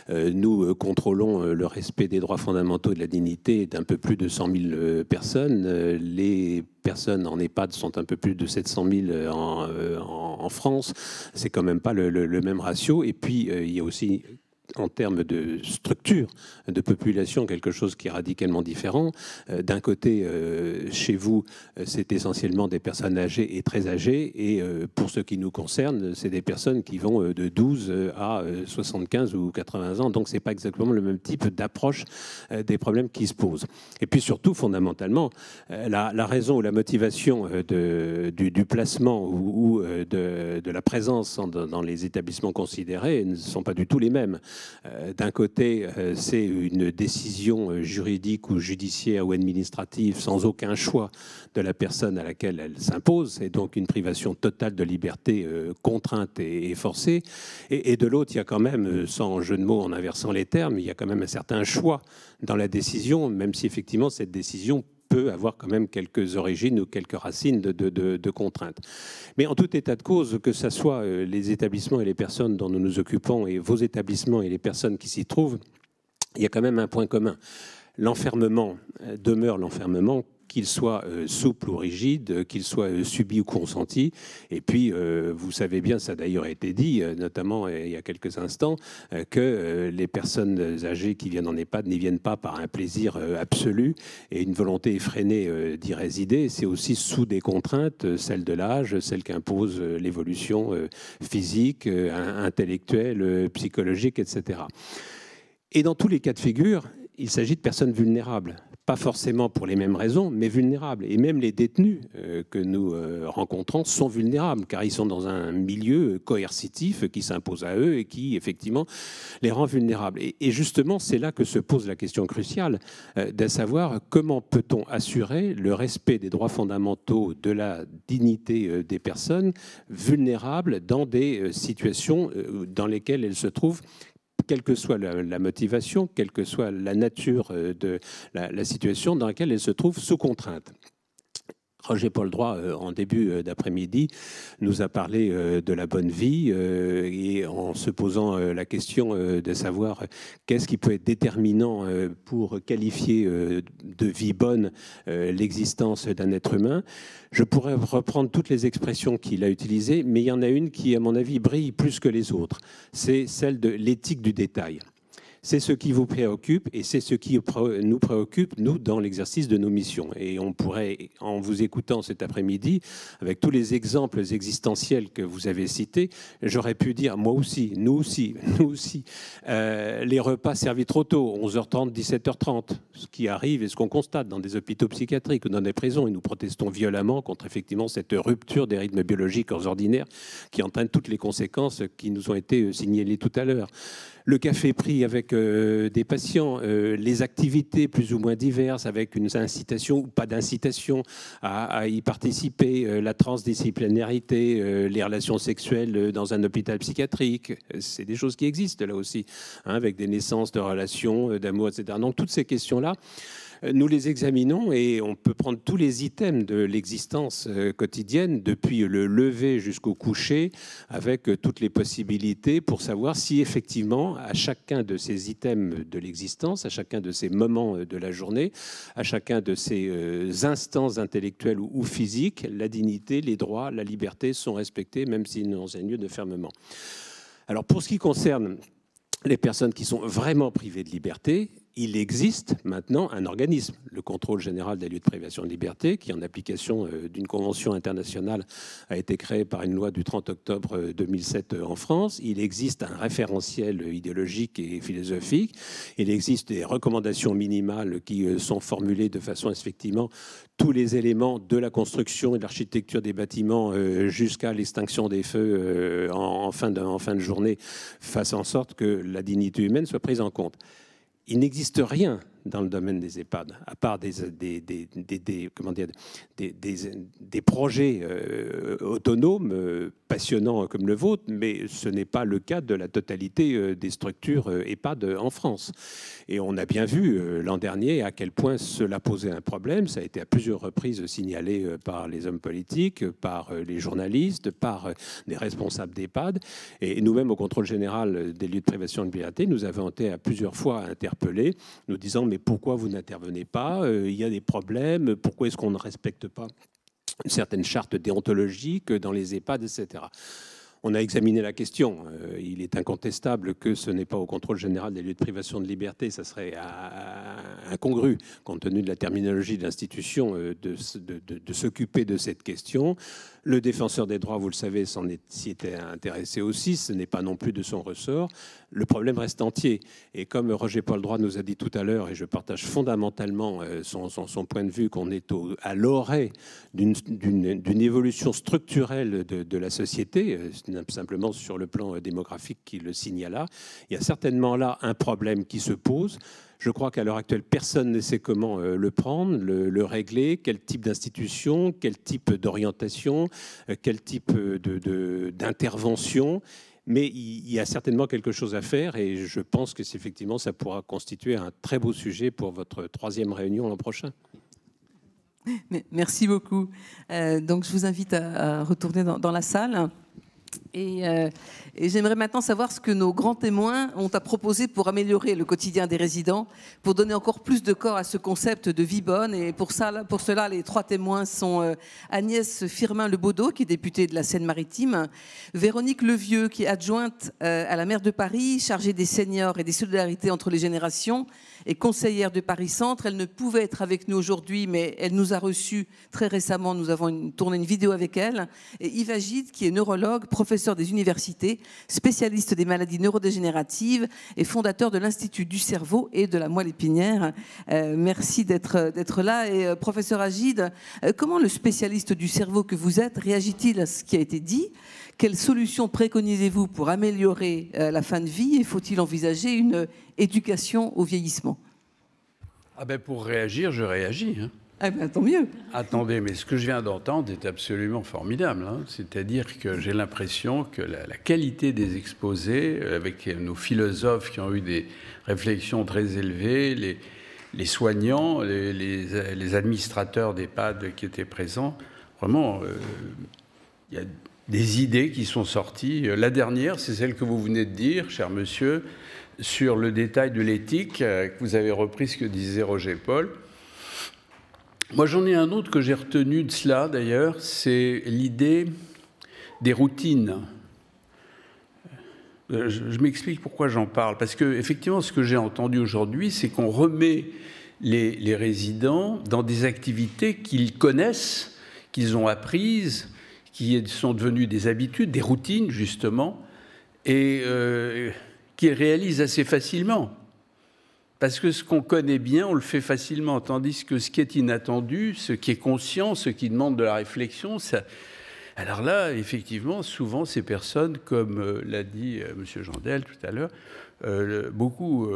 Speaker 7: Nous contrôlons le respect des droits fondamentaux et de la dignité d'un peu plus de 100 000 personnes. Les personnes en EHPAD sont un peu plus de 700 000 en France. C'est quand même pas le même ratio. Et puis, il y a aussi, en termes de structure de population, quelque chose qui est radicalement différent. D'un côté, chez vous, c'est essentiellement des personnes âgées et très âgées, et pour ce qui nous concerne, c'est des personnes qui vont de 12 à 75 ou 80 ans, donc c'est pas exactement le même type d'approche des problèmes qui se posent. Et puis surtout, fondamentalement, la raison ou la motivation du placement ou de la présence dans les établissements considérés ne sont pas du tout les mêmes. D'un côté, c'est une décision juridique ou judiciaire ou administrative sans aucun choix de la personne à laquelle elle s'impose, et donc une privation totale de liberté contrainte et forcée. Et de l'autre, il y a quand même, sans jeu de mots en inversant les termes, il y a quand même un certain choix dans la décision, même si effectivement cette décision peut avoir quand même quelques origines ou quelques racines de contraintes. Mais en tout état de cause, que ce soit les établissements et les personnes dont nous nous occupons et vos établissements et les personnes qui s'y trouvent, il y a quand même un point commun. L'enfermement demeure l'enfermement, qu'il soit souple ou rigide, qu'il soit subi ou consenti. Et puis, vous savez bien, ça a d'ailleurs été dit, notamment il y a quelques instants, que les personnes âgées qui viennent en EHPAD n'y viennent pas par un plaisir absolu et une volonté effrénée d'y résider. C'est aussi sous des contraintes, celles de l'âge, celles qu'impose l'évolution physique, intellectuelle, psychologique, etc. Et dans tous les cas de figure, il s'agit de personnes vulnérables. Pas forcément pour les mêmes raisons, mais vulnérables. Et même les détenus que nous rencontrons sont vulnérables, car ils sont dans un milieu coercitif qui s'impose à eux et qui, effectivement, les rend vulnérables. Et justement, c'est là que se pose la question cruciale de savoir comment peut-on assurer le respect des droits fondamentaux, de la dignité des personnes vulnérables dans des situations dans lesquelles elles se trouvent, quelle que soit la motivation, quelle que soit la nature de la situation dans laquelle elle se trouve sous contrainte. Roger-Paul Droit, en début d'après-midi, nous a parlé de la bonne vie et en se posant la question de savoir qu'est-ce qui peut être déterminant pour qualifier de vie bonne l'existence d'un être humain. Je pourrais reprendre toutes les expressions qu'il a utilisées, mais il y en a une qui, à mon avis, brille plus que les autres. C'est celle de l'éthique du détail. C'est ce qui vous préoccupe et c'est ce qui nous préoccupe, nous, dans l'exercice de nos missions. Et on pourrait, en vous écoutant cet après-midi, avec tous les exemples existentiels que vous avez cités, j'aurais pu dire, moi aussi, nous aussi, les repas servis trop tôt, 11h30, 17h30, ce qui arrive et ce qu'on constate dans des hôpitaux psychiatriques ou dans des prisons. Et nous protestons violemment contre, effectivement, cette rupture des rythmes biologiques ordinaires qui entraîne toutes les conséquences qui nous ont été signalées tout à l'heure. Le café pris avec des patients, les activités plus ou moins diverses avec une incitation ou pas d'incitation à y participer, la transdisciplinarité, les relations sexuelles dans un hôpital psychiatrique, c'est des choses qui existent là aussi, hein, avec des naissances de relations, d'amour, etc. Donc toutes ces questions-là, nous les examinons et on peut prendre tous les items de l'existence quotidienne, depuis le lever jusqu'au coucher, avec toutes les possibilités pour savoir si effectivement, à chacun de ces items de l'existence, à chacun de ces moments de la journée, à chacun de ces instants intellectuels ou physiques, la dignité, les droits, la liberté sont respectés, même s'ils n'ont un lieu de fermement. Alors pour ce qui concerne les personnes qui sont vraiment privées de liberté, il existe maintenant un organisme, le Contrôle général des lieux de privation de liberté, qui, en application d'une convention internationale, a été créé par une loi du 30 octobre 2007 en France. Il existe un référentiel idéologique et philosophique. Il existe des recommandations minimales qui sont formulées de façon, effectivement, tous les éléments de la construction et de l'architecture des bâtiments jusqu'à l'extinction des feux en fin de journée, fassent en sorte que la dignité humaine soit prise en compte. Il n'existe rien dans le domaine des EHPAD, à part des projets autonomes, passionnants comme le vôtre, mais ce n'est pas le cas de la totalité des structures EHPAD en France. Et on a bien vu l'an dernier à quel point cela posait un problème. Ça a été à plusieurs reprises signalé par les hommes politiques, par les journalistes, par des responsables d'EHPAD. Et nous-mêmes, au contrôle général des lieux de privation de liberté, nous avons été à plusieurs fois interpellés, nous disant mais pourquoi vous n'intervenez pas? Il y a des problèmes, pourquoi est-ce qu'on ne respecte pas une certaine charte déontologique dans les EHPAD, etc. On a examiné la question. Il est incontestable que ce n'est pas au contrôle général des lieux de privation de liberté, ça serait incongru, compte tenu de la terminologie de l'institution, de s'occuper de cette question. Le défenseur des droits, vous le savez, s'y était intéressé aussi. Ce n'est pas non plus de son ressort. Le problème reste entier. Et comme Roger-Paul Droit nous a dit tout à l'heure, et je partage fondamentalement son point de vue, qu'on est à l'orée d'une évolution structurelle de la société, simplement sur le plan démographique qui le signala, il y a certainement là un problème qui se pose. Je crois qu'à l'heure actuelle, personne ne sait comment le prendre, le régler, quel type d'institution, quel type d'orientation, quel type d'intervention. Mais il y a certainement quelque chose à faire et je pense que effectivement, ça pourra constituer un très beau sujet pour votre 3e réunion l'an prochain.
Speaker 1: Merci beaucoup. Donc je vous invite à retourner dans la salle. Et j'aimerais maintenant savoir ce que nos grands témoins ont à proposer pour améliorer le quotidien des résidents, pour donner encore plus de corps à ce concept de vie bonne. Et pour cela, les 3 témoins sont Agnès Firmin-Lebaudot, qui est députée de la Seine-Maritime, Véronique Levieux, qui est adjointe à la maire de Paris, chargée des seniors et des solidarités entre les générations, et conseillère de Paris-Centre. Elle ne pouvait être avec nous aujourd'hui, mais elle nous a reçus très récemment. Nous avons tourné une vidéo avec elle. Et Yves Agide, qui est neurologue, professeur des universités, spécialiste des maladies neurodégénératives et fondateur de l'Institut du cerveau et de la moelle épinière. Merci d'être là. Et professeur Agide, comment le spécialiste du cerveau que vous êtes réagit-il à ce qui a été dit ? Quelles solutions préconisez-vous pour améliorer la fin de vie ? Et faut-il envisager une éducation au vieillissement ?
Speaker 8: Ah ben pour réagir, je réagis. Hein.
Speaker 1: Ah ben, tant mieux.
Speaker 8: Attendez, mais ce que je viens d'entendre est absolument formidable. Hein. C'est-à-dire que j'ai l'impression que la qualité des exposés, avec nos philosophes qui ont eu des réflexions très élevées, les soignants, les administrateurs d'EHPAD qui étaient présents, vraiment, il y a des idées qui sont sorties. La dernière, c'est celle que vous venez de dire, cher monsieur, sur le détail de l'éthique, que vous avez repris ce que disait Roger Paul. Moi, j'en ai un autre que j'ai retenu de cela, d'ailleurs, c'est l'idée des routines. Je m'explique pourquoi j'en parle. Parce que, effectivement, ce que j'ai entendu aujourd'hui, c'est qu'on remet les résidents dans des activités qu'ils connaissent, qu'ils ont apprises, qui sont devenues des habitudes, des routines, justement, et qu'ils réalisent assez facilement. Parce que ce qu'on connaît bien, on le fait facilement, tandis que ce qui est inattendu, ce qui est conscient, ce qui demande de la réflexion, ça... Alors là, effectivement, souvent, ces personnes, comme l'a dit M. Jandel tout à l'heure, beaucoup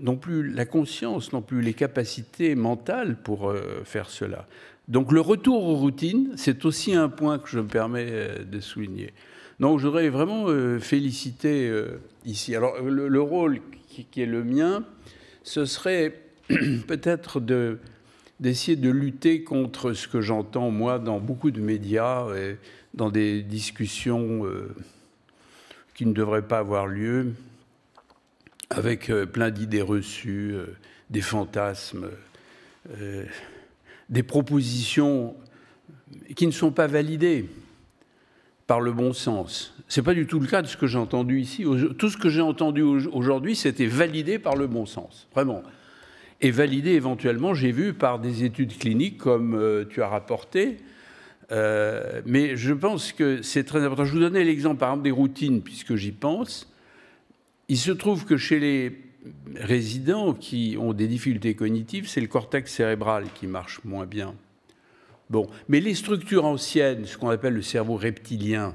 Speaker 8: n'ont plus la conscience, n'ont plus les capacités mentales pour faire cela. Donc le retour aux routines, c'est aussi un point que je me permets de souligner. Donc je voudrais vraiment féliciter ici. Alors le rôle qui est le mien, ce serait peut-être d'essayer de lutter contre ce que j'entends, moi, dans beaucoup de médias, et dans des discussions qui ne devraient pas avoir lieu, avec plein d'idées reçues, des fantasmes, des propositions qui ne sont pas validées par le bon sens. Ce n'est pas du tout le cas de ce que j'ai entendu ici. Tout ce que j'ai entendu aujourd'hui, c'était validé par le bon sens, vraiment. Et validé éventuellement, j'ai vu, par des études cliniques comme tu as rapporté. Mais je pense que c'est très important. Je vous donnais l'exemple, par exemple, des routines, puisque j'y pense. Il se trouve que chez les résidents qui ont des difficultés cognitives, c'est le cortex cérébral qui marche moins bien. Bon, mais les structures anciennes, ce qu'on appelle le cerveau reptilien,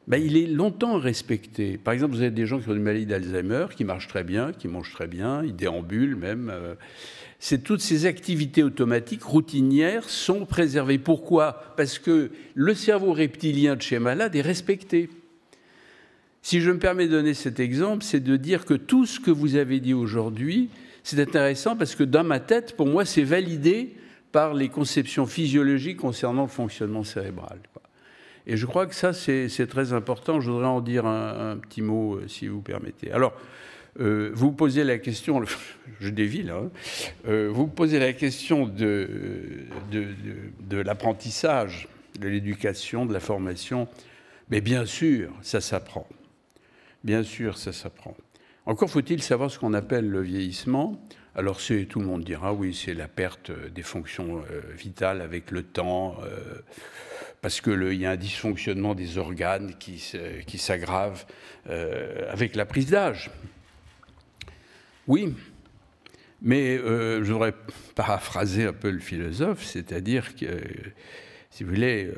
Speaker 8: ben, il est longtemps respecté. Par exemple, vous avez des gens qui ont une maladie d'Alzheimer, qui marchent très bien, qui mangent très bien, ils déambulent même. Toutes ces activités automatiques, routinières, sont préservées. Pourquoi ? Parce que le cerveau reptilien de chez malade est respecté. Si je me permets de donner cet exemple, c'est de dire que tout ce que vous avez dit aujourd'hui, c'est intéressant parce que dans ma tête, pour moi, c'est validé par les conceptions physiologiques concernant le fonctionnement cérébral. Et je crois que ça, c'est très important. Je voudrais en dire un petit mot, si vous permettez. Alors, vous posez la question, je dévie là, vous posez la question de l'apprentissage, de l'éducation, de la formation. Mais bien sûr, ça s'apprend. Bien sûr, ça s'apprend. Encore faut-il savoir ce qu'on appelle le vieillissement. Alors, tout le monde dira, oui, c'est la perte des fonctions vitales avec le temps, parce qu'il y a un dysfonctionnement des organes qui s'aggrave avec la prise d'âge. Oui, mais je voudrais paraphraser un peu le philosophe, c'est-à-dire que, si vous voulez,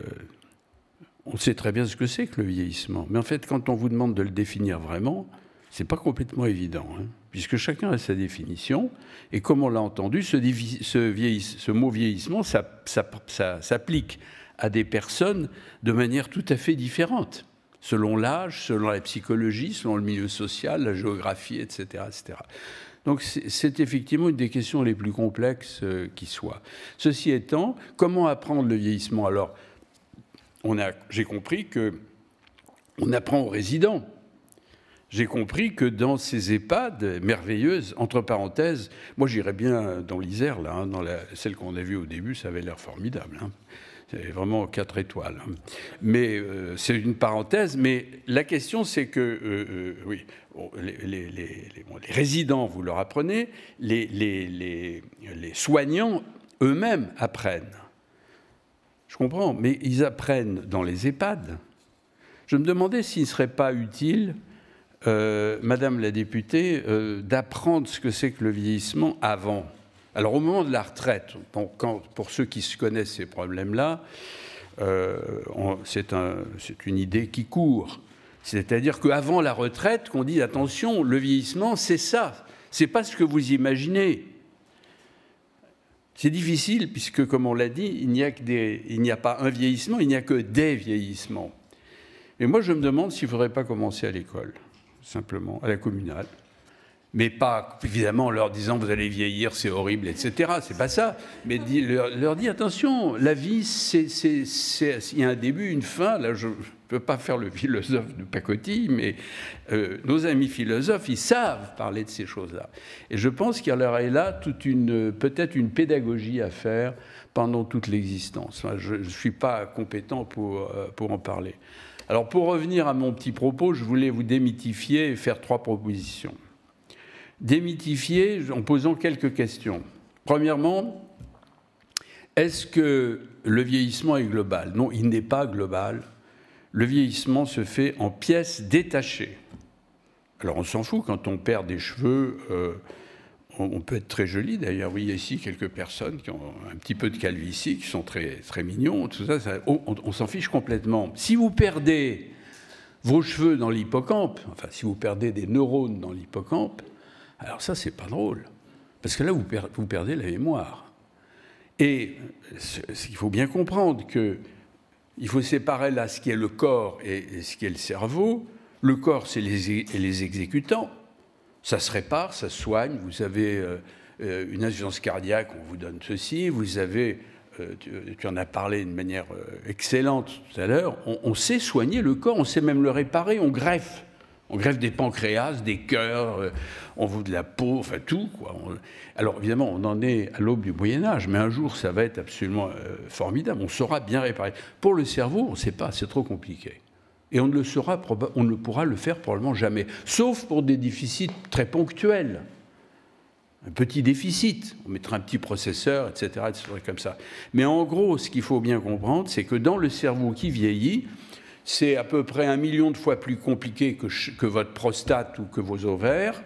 Speaker 8: on sait très bien ce que c'est que le vieillissement. Mais en fait, quand on vous demande de le définir vraiment, ce n'est pas complètement évident, hein, puisque chacun a sa définition. Et comme on l'a entendu, ce mot vieillissement, ça s'applique à des personnes de manière tout à fait différente, selon l'âge, selon la psychologie, selon le milieu social, la géographie, etc. etc. Donc c'est effectivement une des questions les plus complexes qui soit. Ceci étant, comment apprendre le vieillissement ? Alors, j'ai compris qu'on apprend aux résidents. J'ai compris que dans ces EHPAD merveilleuses, entre parenthèses, moi j'irais bien dans l'Isère, là, hein, celle qu'on a vue au début, ça avait l'air formidable. Hein. C'est vraiment 4 étoiles. Hein. Mais c'est une parenthèse, mais la question c'est que, oui, les résidents, vous leur apprenez, les soignants eux-mêmes apprennent. Je comprends, mais ils apprennent dans les EHPAD. Je me demandais s'il ne serait pas utile, Madame la députée, d'apprendre ce que c'est que le vieillissement avant. Alors au moment de la retraite, pour ceux qui se connaissent ces problèmes-là, c'est une idée qui court. C'est-à-dire qu'avant la retraite, qu'on dit attention, le vieillissement, c'est ça. C'est pas ce que vous imaginez. C'est difficile puisque, comme on l'a dit, il n'y a pas un vieillissement, il n'y a que des vieillissements. Et moi, je me demande s'il ne faudrait pas commencer à l'école, simplement, à la communale. Mais pas, évidemment, en leur disant « vous allez vieillir, c'est horrible, etc. » C'est pas ça. Mais leur dire « attention, la vie, il y a un début, une fin. » Là, je ne peux pas faire le philosophe de pacotille, mais nos amis philosophes, ils savent parler de ces choses-là. Et je pense qu'il y aurait là peut-être une pédagogie à faire pendant toute l'existence. Enfin, je ne suis pas compétent pour en parler. Alors, pour revenir à mon petit propos, je voulais vous démythifier et faire 3 propositions. Démythifier en posant quelques questions. Premièrement, est-ce que le vieillissement est global? Non, il n'est pas global. Le vieillissement se fait en pièces détachées. Alors on s'en fout, quand on perd des cheveux, on peut être très joli. D'ailleurs, oui, ici, quelques personnes qui ont un petit peu de calvitie, qui sont très, très mignons, tout ça, on s'en fiche complètement. Si vous perdez vos cheveux dans l'hippocampe, enfin, si vous perdez des neurones dans l'hippocampe, alors ça, c'est pas drôle, parce que là, vous perdez la mémoire. Et il faut bien comprendre qu'il faut séparer là ce qui est le corps et ce qui est le cerveau. Le corps, c'est les exécutants. Ça se répare, ça se soigne. Vous avez une insuffisance cardiaque, on vous donne ceci. Vous avez, tu en as parlé d'une manière excellente tout à l'heure, on sait soigner le corps, on sait même le réparer, on greffe. On greffe des pancréas, des cœurs, on veut de la peau, enfin tout, quoi. Alors évidemment, on en est à l'aube du Moyen-Âge, mais un jour, ça va être absolument formidable. On saura bien réparer. Pour le cerveau, on ne sait pas, c'est trop compliqué. Et on ne pourra le faire probablement jamais, sauf pour des déficits très ponctuels. Un petit déficit, on mettra un petit processeur, etc., comme ça. Mais en gros, ce qu'il faut bien comprendre, c'est que dans le cerveau qui vieillit, c'est à peu près 1 million de fois plus compliqué que votre prostate ou que vos ovaires.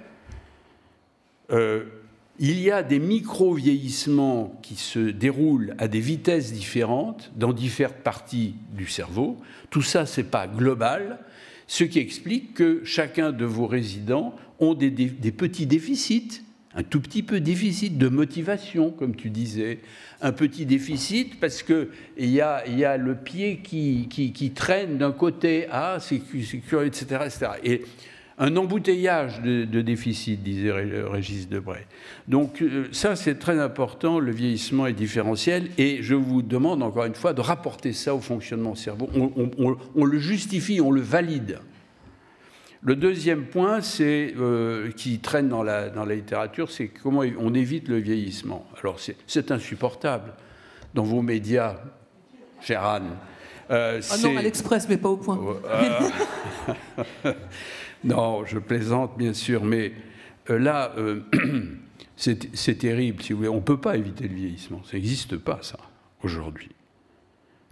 Speaker 8: Il y a des micro-vieillissements qui se déroulent à des vitesses différentes dans différentes parties du cerveau. Tout ça, ce n'est pas global, ce qui explique que chacun de vos résidents ont des petits déficits, un tout petit peu déficit de motivation, comme tu disais, un petit déficit parce qu'il y a le pied qui traîne d'un côté, c'est curieux, etc., etc. Et un embouteillage de déficit, disait Régis Debray. Donc ça, c'est très important, le vieillissement est différentiel, et je vous demande encore une fois de rapporter ça au fonctionnement du cerveau. On le justifie, on le valide. Le deuxième point, qui traîne dans la littérature, c'est comment on évite le vieillissement. Alors, c'est insupportable. Dans vos médias, chère Anne.
Speaker 1: Non, à l'Express, mais pas au Point.
Speaker 8: Non, je plaisante, bien sûr, mais là, c'est terrible, si vous voulez. On ne peut pas éviter le vieillissement. Ça n'existe pas, ça, aujourd'hui.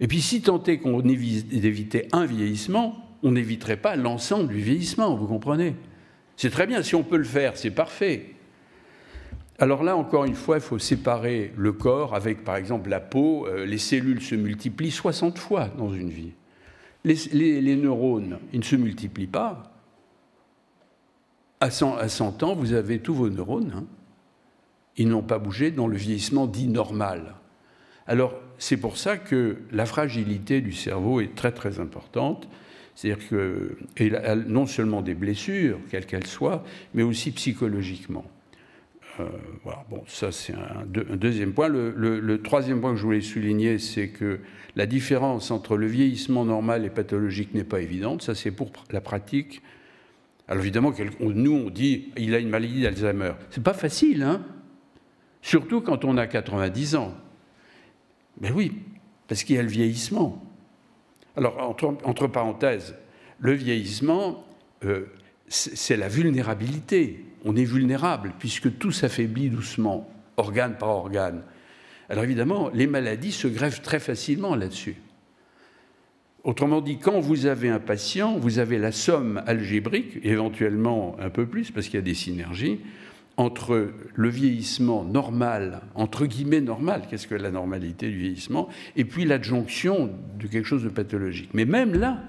Speaker 8: Et puis, si tant est qu'on d'éviter un vieillissement, on n'éviterait pas l'ensemble du vieillissement, vous comprenez? C'est très bien, si on peut le faire, c'est parfait. Alors là, encore une fois, il faut séparer le corps avec, par exemple, la peau. Les cellules se multiplient 60 fois dans une vie. Les neurones, ils ne se multiplient pas. À 100 ans, vous avez tous vos neurones. Hein. Ils n'ont pas bougé dans le vieillissement dit normal. Alors, c'est pour ça que la fragilité du cerveau est très, très importante. C'est-à-dire que, et non seulement des blessures, quelles qu'elles soient, mais aussi psychologiquement. Voilà, bon, ça c'est un deuxième point. Le troisième point que je voulais souligner, c'est que la différence entre le vieillissement normal et pathologique n'est pas évidente. Ça, c'est pour la pratique. Alors évidemment, nous, on dit il a une maladie d'Alzheimer. C'est pas facile, hein? Surtout quand on a 90 ans. Ben oui, parce qu'il y a le vieillissement. Alors, entre parenthèses, le vieillissement, c'est la vulnérabilité. On est vulnérable, puisque tout s'affaiblit doucement, organe par organe. Alors évidemment, les maladies se greffent très facilement là-dessus. Autrement dit, quand vous avez un patient, vous avez la somme algébrique, éventuellement un peu plus, parce qu'il y a des synergies, entre le vieillissement normal, entre guillemets normal, qu'est-ce que la normalité du vieillissement, et puis l'adjonction de quelque chose de pathologique. Mais même là,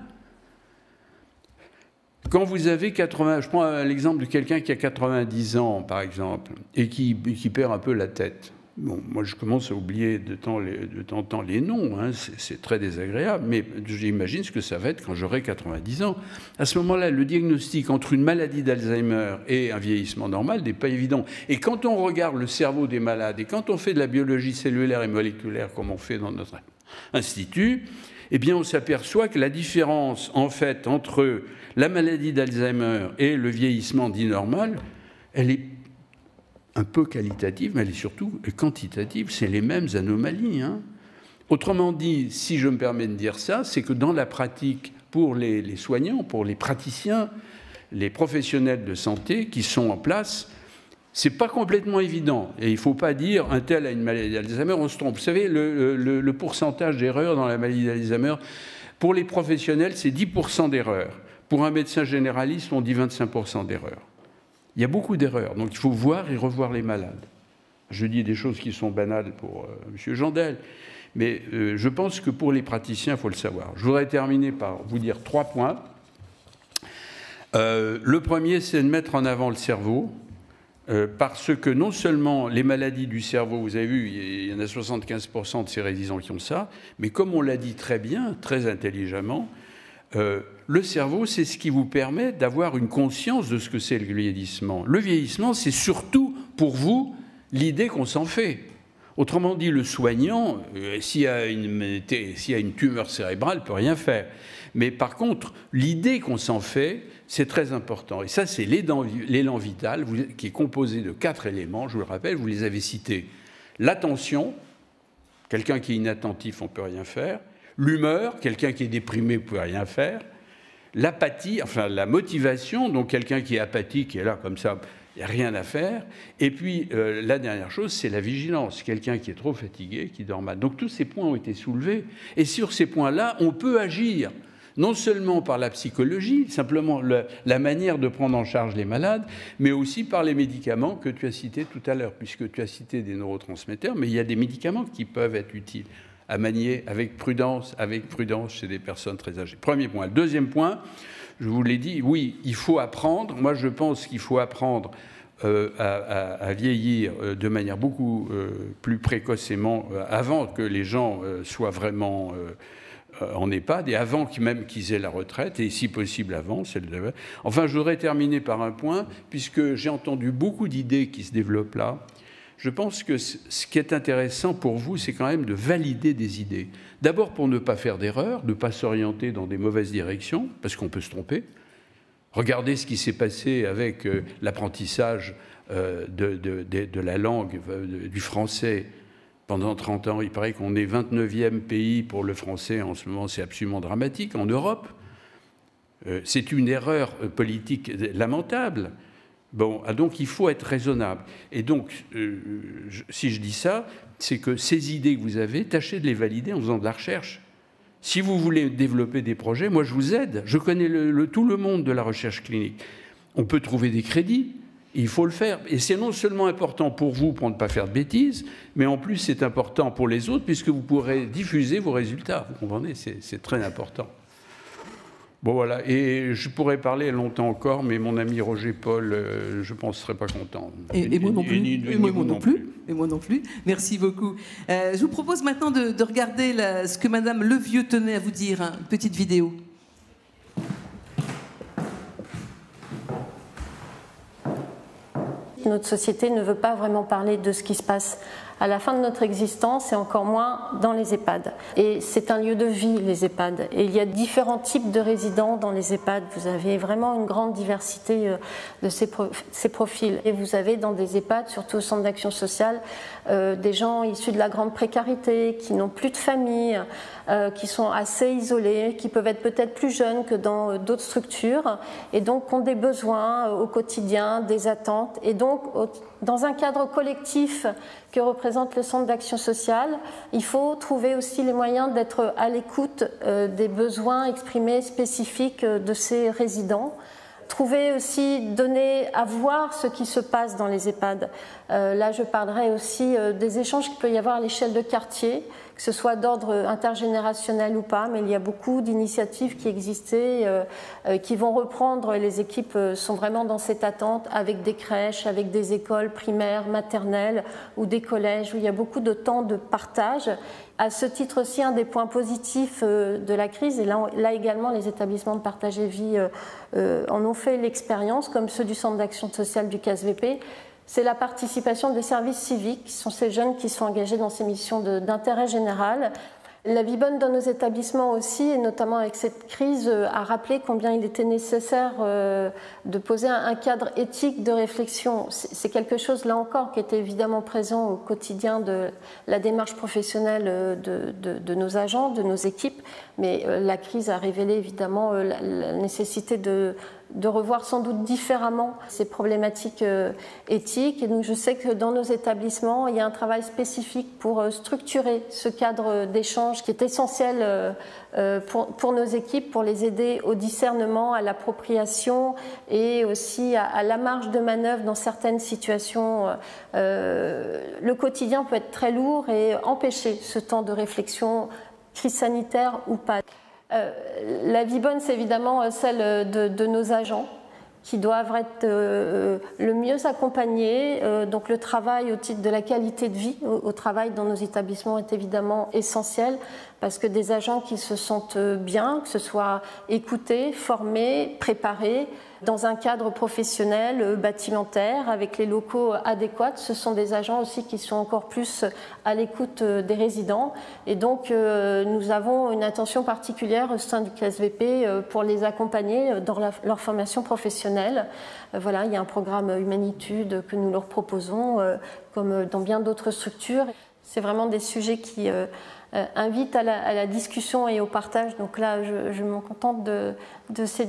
Speaker 8: quand vous avez 80... Je prends l'exemple de quelqu'un qui a 90 ans, par exemple, et qui perd un peu la tête. Bon, moi, je commence à oublier de temps en temps les noms, hein, c'est très désagréable, mais j'imagine ce que ça va être quand j'aurai 90 ans. À ce moment-là, le diagnostic entre une maladie d'Alzheimer et un vieillissement normal n'est pas évident. Et quand on regarde le cerveau des malades, et quand on fait de la biologie cellulaire et moléculaire, comme on fait dans notre institut, eh bien, on s'aperçoit que la différence, en fait, entre la maladie d'Alzheimer et le vieillissement dit normal, elle est un peu qualitative, mais elle est surtout quantitative. C'est les mêmes anomalies, hein. Autrement dit, si je me permets de dire ça, c'est que dans la pratique, pour les soignants, pour les praticiens, les professionnels de santé qui sont en place, c'est pas complètement évident. Et il ne faut pas dire un tel a une maladie d'Alzheimer, on se trompe. Vous savez, le pourcentage d'erreurs dans la maladie d'Alzheimer, pour les professionnels, c'est 10% d'erreurs. Pour un médecin généraliste, on dit 25% d'erreurs. Il y a beaucoup d'erreurs, donc il faut voir et revoir les malades. Je dis des choses qui sont banales pour M. Jandel, mais je pense que pour les praticiens, il faut le savoir. Je voudrais terminer par vous dire 3 points. Le premier, c'est de mettre en avant le cerveau, parce que non seulement les maladies du cerveau, vous avez vu, il y en a 75% de ces résidents qui ont ça, mais comme on l'a dit très bien, très intelligemment, le cerveau, c'est ce qui vous permet d'avoir une conscience de ce que c'est le vieillissement. Le vieillissement, c'est surtout, pour vous, l'idée qu'on s'en fait. Autrement dit, le soignant, s'il y a une tumeur cérébrale, ne peut rien faire. Mais par contre, l'idée qu'on s'en fait, c'est très important. Et ça, c'est l'élan vital, qui est composé de 4 éléments, je vous le rappelle, vous les avez cités. L'attention, quelqu'un qui est inattentif, on ne peut rien faire. L'humeur, quelqu'un qui est déprimé ne peut rien faire. L'apathie, enfin la motivation, donc quelqu'un qui est apathique, qui est là comme ça, il n'y a rien à faire. Et puis la dernière chose, c'est la vigilance, quelqu'un qui est trop fatigué, qui dort mal. Donc tous ces points ont été soulevés. Et sur ces points-là, on peut agir, non seulement par la psychologie, simplement la manière de prendre en charge les malades, mais aussi par les médicaments que tu as cités tout à l'heure, puisque tu as cité des neurotransmetteurs, mais il y a des médicaments qui peuvent être utiles à manier avec prudence chez des personnes très âgées. Premier point. Deuxième point, je vous l'ai dit, oui, il faut apprendre. Moi, je pense qu'il faut apprendre à vieillir de manière beaucoup plus précocement, avant que les gens soient vraiment en EHPAD, et avant même qu'ils aient la retraite, et si possible avant. Enfin, je voudrais terminer par un point, puisque j'ai entendu beaucoup d'idées qui se développent là. Je pense que ce qui est intéressant pour vous, c'est quand même de valider des idées. D'abord pour ne pas faire d'erreurs, ne pas s'orienter dans des mauvaises directions, parce qu'on peut se tromper. Regardez ce qui s'est passé avec l'apprentissage de la langue, du français, pendant 30 ans. Il paraît qu'on est 29e pays pour le français en ce moment, c'est absolument dramatique, en Europe. C'est une erreur politique lamentable. Bon, donc il faut être raisonnable. Et donc, si je dis ça, c'est que ces idées que vous avez, tâchez de les valider en faisant de la recherche. Si vous voulez développer des projets, moi je vous aide. Je connais tout le monde de la recherche clinique. On peut trouver des crédits, il faut le faire. Et c'est non seulement important pour vous, pour ne pas faire de bêtises, mais en plus c'est important pour les autres, puisque vous pourrez diffuser vos résultats. Vous comprenez, c'est très important. Bon voilà, et je pourrais parler longtemps encore, mais mon ami Roger Paul, je pense, ne serait pas content.
Speaker 1: Et moi non plus. Et moi non plus. Et moi non plus. Merci beaucoup. Je vous propose maintenant de regarder ce que Madame Levieux tenait à vous dire, hein, une petite vidéo.
Speaker 9: Notre société ne veut pas vraiment parler de ce qui se passe à la fin de notre existence et encore moins dans les EHPAD. Et c'est un lieu de vie, les EHPAD. Et il y a différents types de résidents dans les EHPAD. Vous avez vraiment une grande diversité de ces profils. Et vous avez dans des EHPAD, surtout au centre d'action sociale, des gens issus de la grande précarité, qui n'ont plus de famille, qui sont assez isolés, qui peuvent être peut-être plus jeunes que dans d'autres structures, et donc ont des besoins au quotidien, des attentes. Et donc, dans un cadre collectif que représente le centre d'action sociale, il faut trouver aussi les moyens d'être à l'écoute des besoins exprimés spécifiques de ces résidents. Trouver aussi, donner à voir ce qui se passe dans les EHPAD. Là, je parlerai aussi des échanges qu'il peut y avoir à l'échelle de quartier, que ce soit d'ordre intergénérationnel ou pas, mais il y a beaucoup d'initiatives qui existaient, qui vont reprendre. Les équipes sont vraiment dans cette attente, avec des crèches, avec des écoles primaires, maternelles ou des collèges, où il y a beaucoup de temps de partage. À ce titre aussi, un des points positifs de la crise, et là également les établissements de partage et vie en ont fait l'expérience, comme ceux du centre d'action sociale du CASVP, c'est la participation des services civiques, qui sont ces jeunes qui sont engagés dans ces missions d'intérêt général. La vie bonne dans nos établissements aussi, et notamment avec cette crise, a rappelé combien il était nécessaire de poser un cadre éthique de réflexion. C'est quelque chose, là encore, qui était évidemment présent au quotidien de la démarche professionnelle de nos agents, de nos équipes, mais la crise a révélé évidemment la nécessité de revoir sans doute différemment ces problématiques éthiques. Et donc je sais que dans nos établissements, il y a un travail spécifique pour structurer ce cadre d'échange qui est essentiel pour nos équipes, pour les aider au discernement, à l'appropriation et aussi à la marge de manœuvre dans certaines situations. Le quotidien peut être très lourd et empêcher ce temps de réflexion, crise sanitaire ou pas. La vie bonne, c'est évidemment celle de nos agents qui doivent être le mieux accompagnés. Donc le travail au titre de la qualité de vie au travail dans nos établissements est évidemment essentiel parce que des agents qui se sentent bien, que ce soit écoutés, formés, préparés, dans un cadre professionnel, bâtimentaire, avec les locaux adéquats, ce sont des agents aussi qui sont encore plus à l'écoute des résidents. Et donc, nous avons une attention particulière au sein du CASVP pour les accompagner dans leur formation professionnelle. Voilà, il y a un programme Humanitude que nous leur proposons, comme dans bien d'autres structures. C'est vraiment des sujets qui invite à la discussion et au partage. Donc là, je me contente de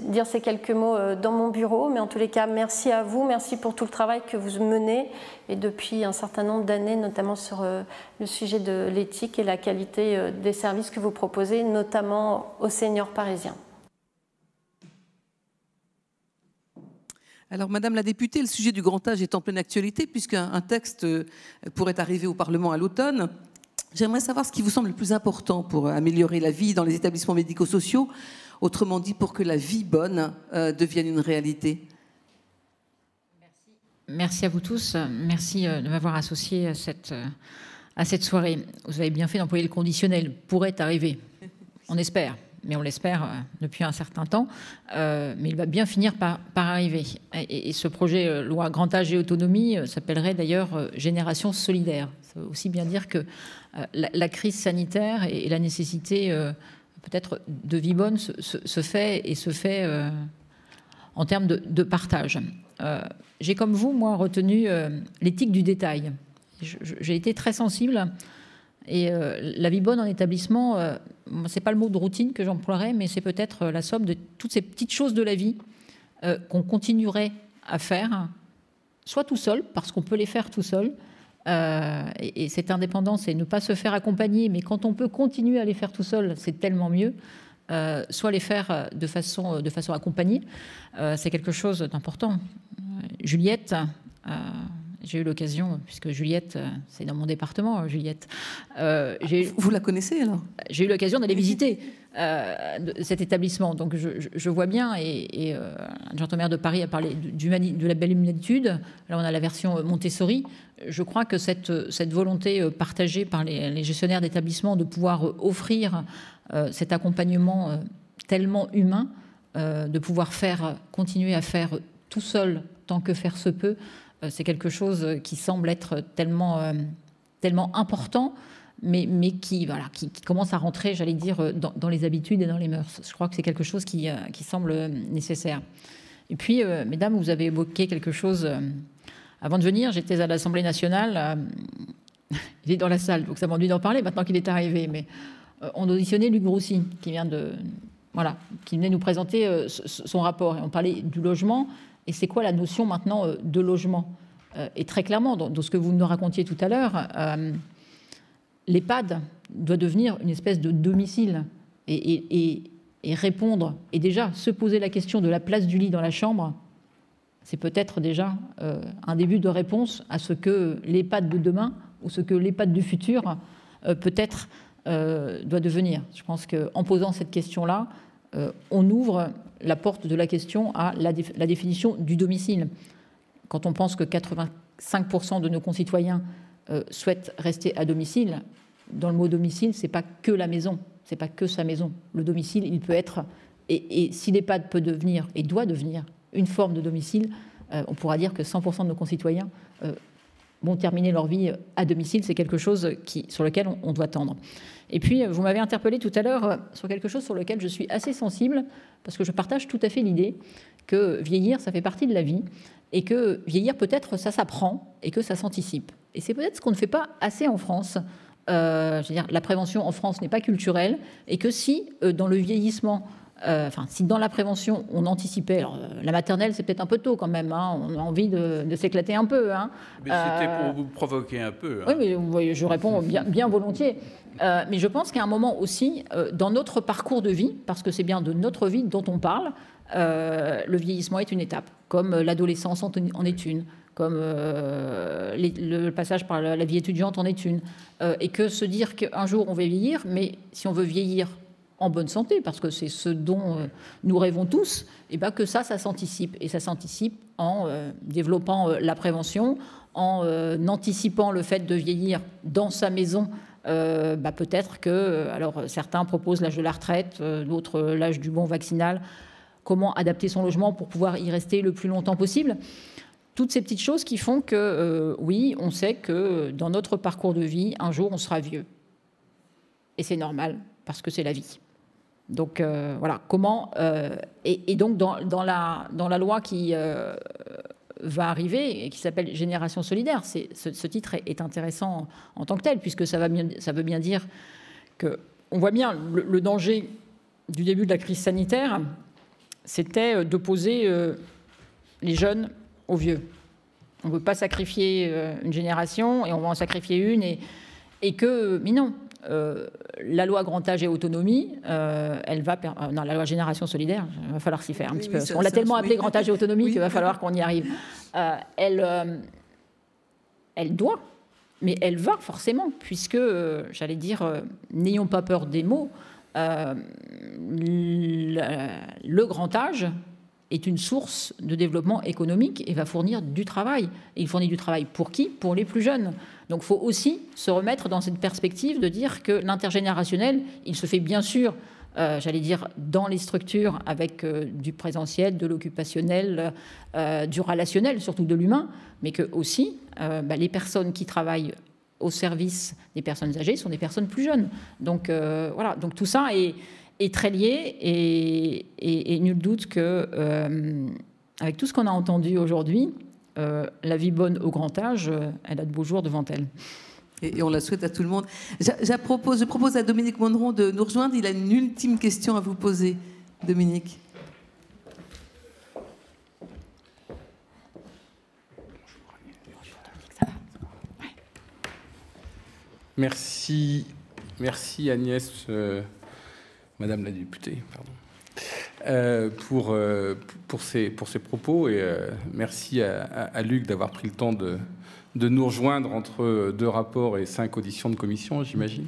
Speaker 9: dire ces quelques mots dans mon bureau. Mais en tous les cas, merci à vous. Merci pour tout le travail que vous menez. Et depuis un certain nombre d'années, notamment sur le sujet de l'éthique et la qualité des services que vous proposez, notamment aux seniors parisiens.
Speaker 1: Alors, Madame la députée, le sujet du grand âge est en pleine actualité puisqu'un texte pourrait arriver au Parlement à l'automne. J'aimerais savoir ce qui vous semble le plus important pour améliorer la vie dans les établissements médico-sociaux, autrement dit pour que la vie bonne devienne une réalité.
Speaker 10: Merci à vous tous. Merci de m'avoir associé à cette soirée. Vous avez bien fait d'employer le conditionnel. Pourrait arriver. On espère. Mais on l'espère depuis un certain temps, mais il va bien finir par arriver. Et ce projet loi grand âge et autonomie s'appellerait d'ailleurs génération solidaire. Ça veut aussi bien dire que la crise sanitaire et la nécessité peut-être de vie bonne se fait en termes de partage. J'ai comme vous, moi, retenu l'éthique du détail. J'ai été très sensible. Et la vie bonne en établissement, c'est pas le mot de routine que j'emploierais, mais c'est peut-être la somme de toutes ces petites choses de la vie qu'on continuerait à faire, soit tout seul, parce qu'on peut les faire tout seul, et cette indépendance et ne pas se faire accompagner, mais quand on peut continuer à les faire tout seul, c'est tellement mieux, soit les faire de façon accompagnée, c'est quelque chose d'important. Juliette... j'ai eu l'occasion, puisque Juliette, c'est dans mon département, Juliette.
Speaker 1: Vous la connaissez alors? J'ai
Speaker 10: eu l'occasion d'aller visiter cet établissement. Donc je vois bien, et l'adjoint au maire de Paris a parlé de la belle humanitude. Là, on a la version Montessori. Je crois que cette volonté partagée par les gestionnaires d'établissements de pouvoir offrir cet accompagnement tellement humain, de pouvoir continuer à faire tout seul, tant que faire se peut, c'est quelque chose qui semble être tellement important, mais qui commence à rentrer, j'allais dire, dans les habitudes et dans les mœurs. Je crois que c'est quelque chose qui semble nécessaire. Et puis, mesdames, vous avez évoqué quelque chose. Avant de venir, j'étais à l'Assemblée nationale. Il est dans la salle, donc ça m'ennuie d'en parler maintenant qu'il est arrivé. Mais on auditionnait Luc Broussy, qui venait nous présenter son rapport. Et on parlait du logement. Et c'est quoi la notion maintenant de logement ? Et très clairement, dans ce que vous nous racontiez tout à l'heure, l'EHPAD doit devenir une espèce de domicile et répondre, et déjà se poser la question de la place du lit dans la chambre, c'est peut-être déjà un début de réponse à ce que l'EHPAD de demain ou ce que l'EHPAD du futur peut-être doit devenir. Je pense qu'en posant cette question-là, on ouvre la porte de la question à la définition du domicile. Quand on pense que 85% de nos concitoyens souhaitent rester à domicile, dans le mot domicile, c'est pas que la maison, c'est pas que sa maison. Le domicile, il peut être, et si l'EHPAD peut devenir et doit devenir une forme de domicile, on pourra dire que 100% de nos concitoyens vont terminer leur vie à domicile. C'est quelque chose sur lequel on doit tendre. Et puis, vous m'avez interpellé tout à l'heure sur quelque chose sur lequel je suis assez sensible, parce que je partage tout à fait l'idée que vieillir, ça fait partie de la vie, et que vieillir, peut-être, ça s'apprend, et que ça s'anticipe. Et c'est peut-être ce qu'on ne fait pas assez en France. Je veux dire, la prévention en France n'est pas culturelle, et que si, dans le vieillissement, si dans la prévention, on anticipait... Alors, la maternelle, c'est peut-être un peu tôt quand même, hein, on a envie de s'éclater un peu. Hein.
Speaker 8: Mais c'était pour vous provoquer un peu.
Speaker 10: Oui,
Speaker 8: Hein.
Speaker 10: mais vous voyez, je réponds bien volontiers. Mais je pense qu'à un moment aussi, dans notre parcours de vie, parce que c'est bien de notre vie dont on parle, le vieillissement est une étape, comme l'adolescence en est une, comme le passage par la vie étudiante en est une. Et que se dire qu'un jour on va vieillir, mais si on veut vieillir en bonne santé, parce que c'est ce dont nous rêvons tous, et ben que ça s'anticipe. Et ça s'anticipe en développant la prévention, en anticipant le fait de vieillir dans sa maison. Peut-être que, alors certains proposent l'âge de la retraite, d'autres l'âge du bon vaccinal, comment adapter son logement pour pouvoir y rester le plus longtemps possible. Toutes ces petites choses qui font que, oui, on sait que dans notre parcours de vie, un jour, on sera vieux. Et c'est normal, parce que c'est la vie. Donc, voilà, comment... et donc, dans la loi qui va arriver, et qui s'appelle Génération solidaire, ce titre est intéressant en tant que tel, puisque ça veut bien dire qu'on voit bien le danger du début de la crise sanitaire, c'était d'opposer les jeunes aux vieux. On ne veut pas sacrifier une génération, et on va en sacrifier une, mais non. La loi grand âge et autonomie, elle va... non, la loi génération solidaire, il va falloir s'y faire un petit peu. Parce qu'on l'a tellement appelé grand âge et autonomie qu'il va falloir qu'on y arrive. Elle doit, mais elle va forcément, puisque, j'allais dire, n'ayons pas peur des mots, le grand âge est une source de développement économique et va fournir du travail. Et il fournit du travail pour qui ? Pour les plus jeunes. Donc il faut aussi se remettre dans cette perspective de dire que l'intergénérationnel, il se fait bien sûr, j'allais dire, dans les structures avec du présentiel, de l'occupationnel, du relationnel, surtout de l'humain, mais que aussi les personnes qui travaillent au service des personnes âgées sont des personnes plus jeunes. Donc voilà, donc tout ça est très lié et nul doute que, avec tout ce qu'on a entendu aujourd'hui, la vie bonne au grand âge, elle a de beaux jours devant elle.
Speaker 1: Et on la souhaite à tout le monde. Je propose à Dominique Mondron de nous rejoindre. Il a une ultime question à vous poser, Dominique.
Speaker 6: Merci Agnès, Madame la députée, pour ces propos, et merci à Luc d'avoir pris le temps de nous rejoindre entre 2 rapports et 5 auditions de commission, j'imagine.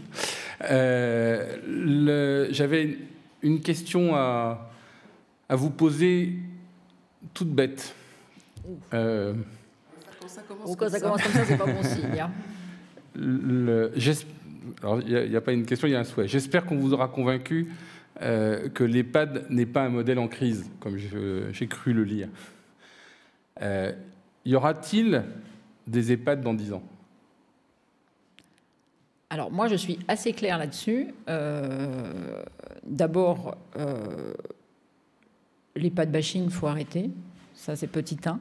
Speaker 6: J'avais une question à vous poser, toute bête.
Speaker 10: Quand ça commence comme ça, c'est pas bon signe. Hein.
Speaker 6: Alors, il n'y a pas une question, il y a un souhait. J'espère qu'on vous aura convaincu que l'EHPAD n'est pas un modèle en crise, comme j'ai cru le lire. y aura-t-il des EHPAD dans 10 ans?
Speaker 10: Alors moi, je suis assez claire là-dessus. D'abord, l'EHPAD bashing, il faut arrêter. Ça, c'est petit 1.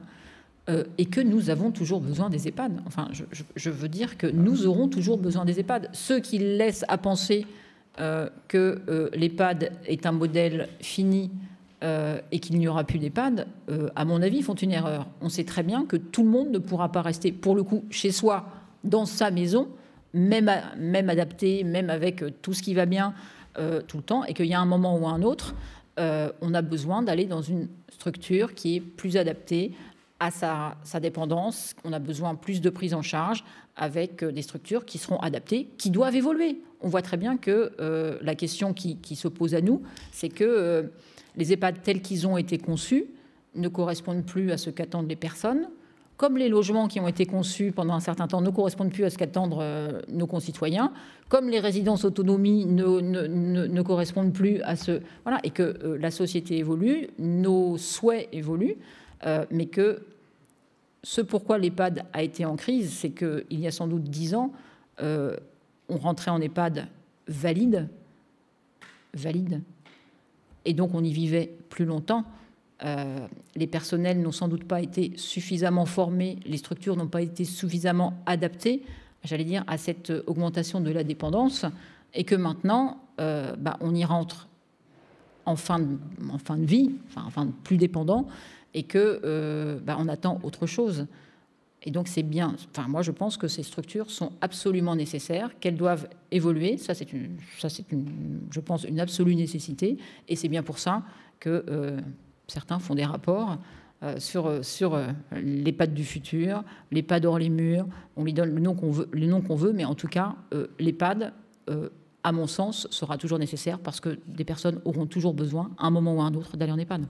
Speaker 10: Et que nous avons toujours besoin des EHPAD. Enfin, je veux dire que nous aurons toujours besoin des EHPAD. Ceux qui laissent à penser que l'EHPAD est un modèle fini et qu'il n'y aura plus d'EHPAD, à mon avis, font une erreur. On sait très bien que tout le monde ne pourra pas rester, pour le coup, chez soi, dans sa maison, même adapté, même avec tout ce qui va bien tout le temps, et qu'il y a un moment ou un autre, on a besoin d'aller dans une structure qui est plus adaptée à sa dépendance. On a besoin plus de prise en charge avec des structures qui seront adaptées, qui doivent évoluer. On voit très bien que la question qui se pose à nous, c'est que les EHPAD tels qu'ils ont été conçus ne correspondent plus à ce qu'attendent les personnes, comme les logements qui ont été conçus pendant un certain temps ne correspondent plus à ce qu'attendent nos concitoyens, comme les résidences autonomie ne correspondent plus à ce... Voilà, et que la société évolue, nos souhaits évoluent, mais que ce pourquoi l'EHPAD a été en crise, c'est qu'il y a sans doute 10 ans, on rentrait en EHPAD valide, et donc on y vivait plus longtemps. Les personnels n'ont sans doute pas été suffisamment formés, les structures n'ont pas été suffisamment adaptées, j'allais dire, à cette augmentation de la dépendance, et que maintenant, on y rentre en fin de vie, enfin plus dépendant, et que on attend autre chose. Et donc c'est bien. Enfin, moi je pense que ces structures sont absolument nécessaires, qu'elles doivent évoluer. Ça c'est je pense, une absolue nécessité. Et c'est bien pour ça que certains font des rapports sur l'EHPAD du futur, l'EHPAD hors les murs. On lui donne le nom qu'on veut, mais en tout cas l'EHPAD, à mon sens, sera toujours nécessaire parce que des personnes auront toujours besoin, à un moment ou à un autre, d'aller en EHPAD.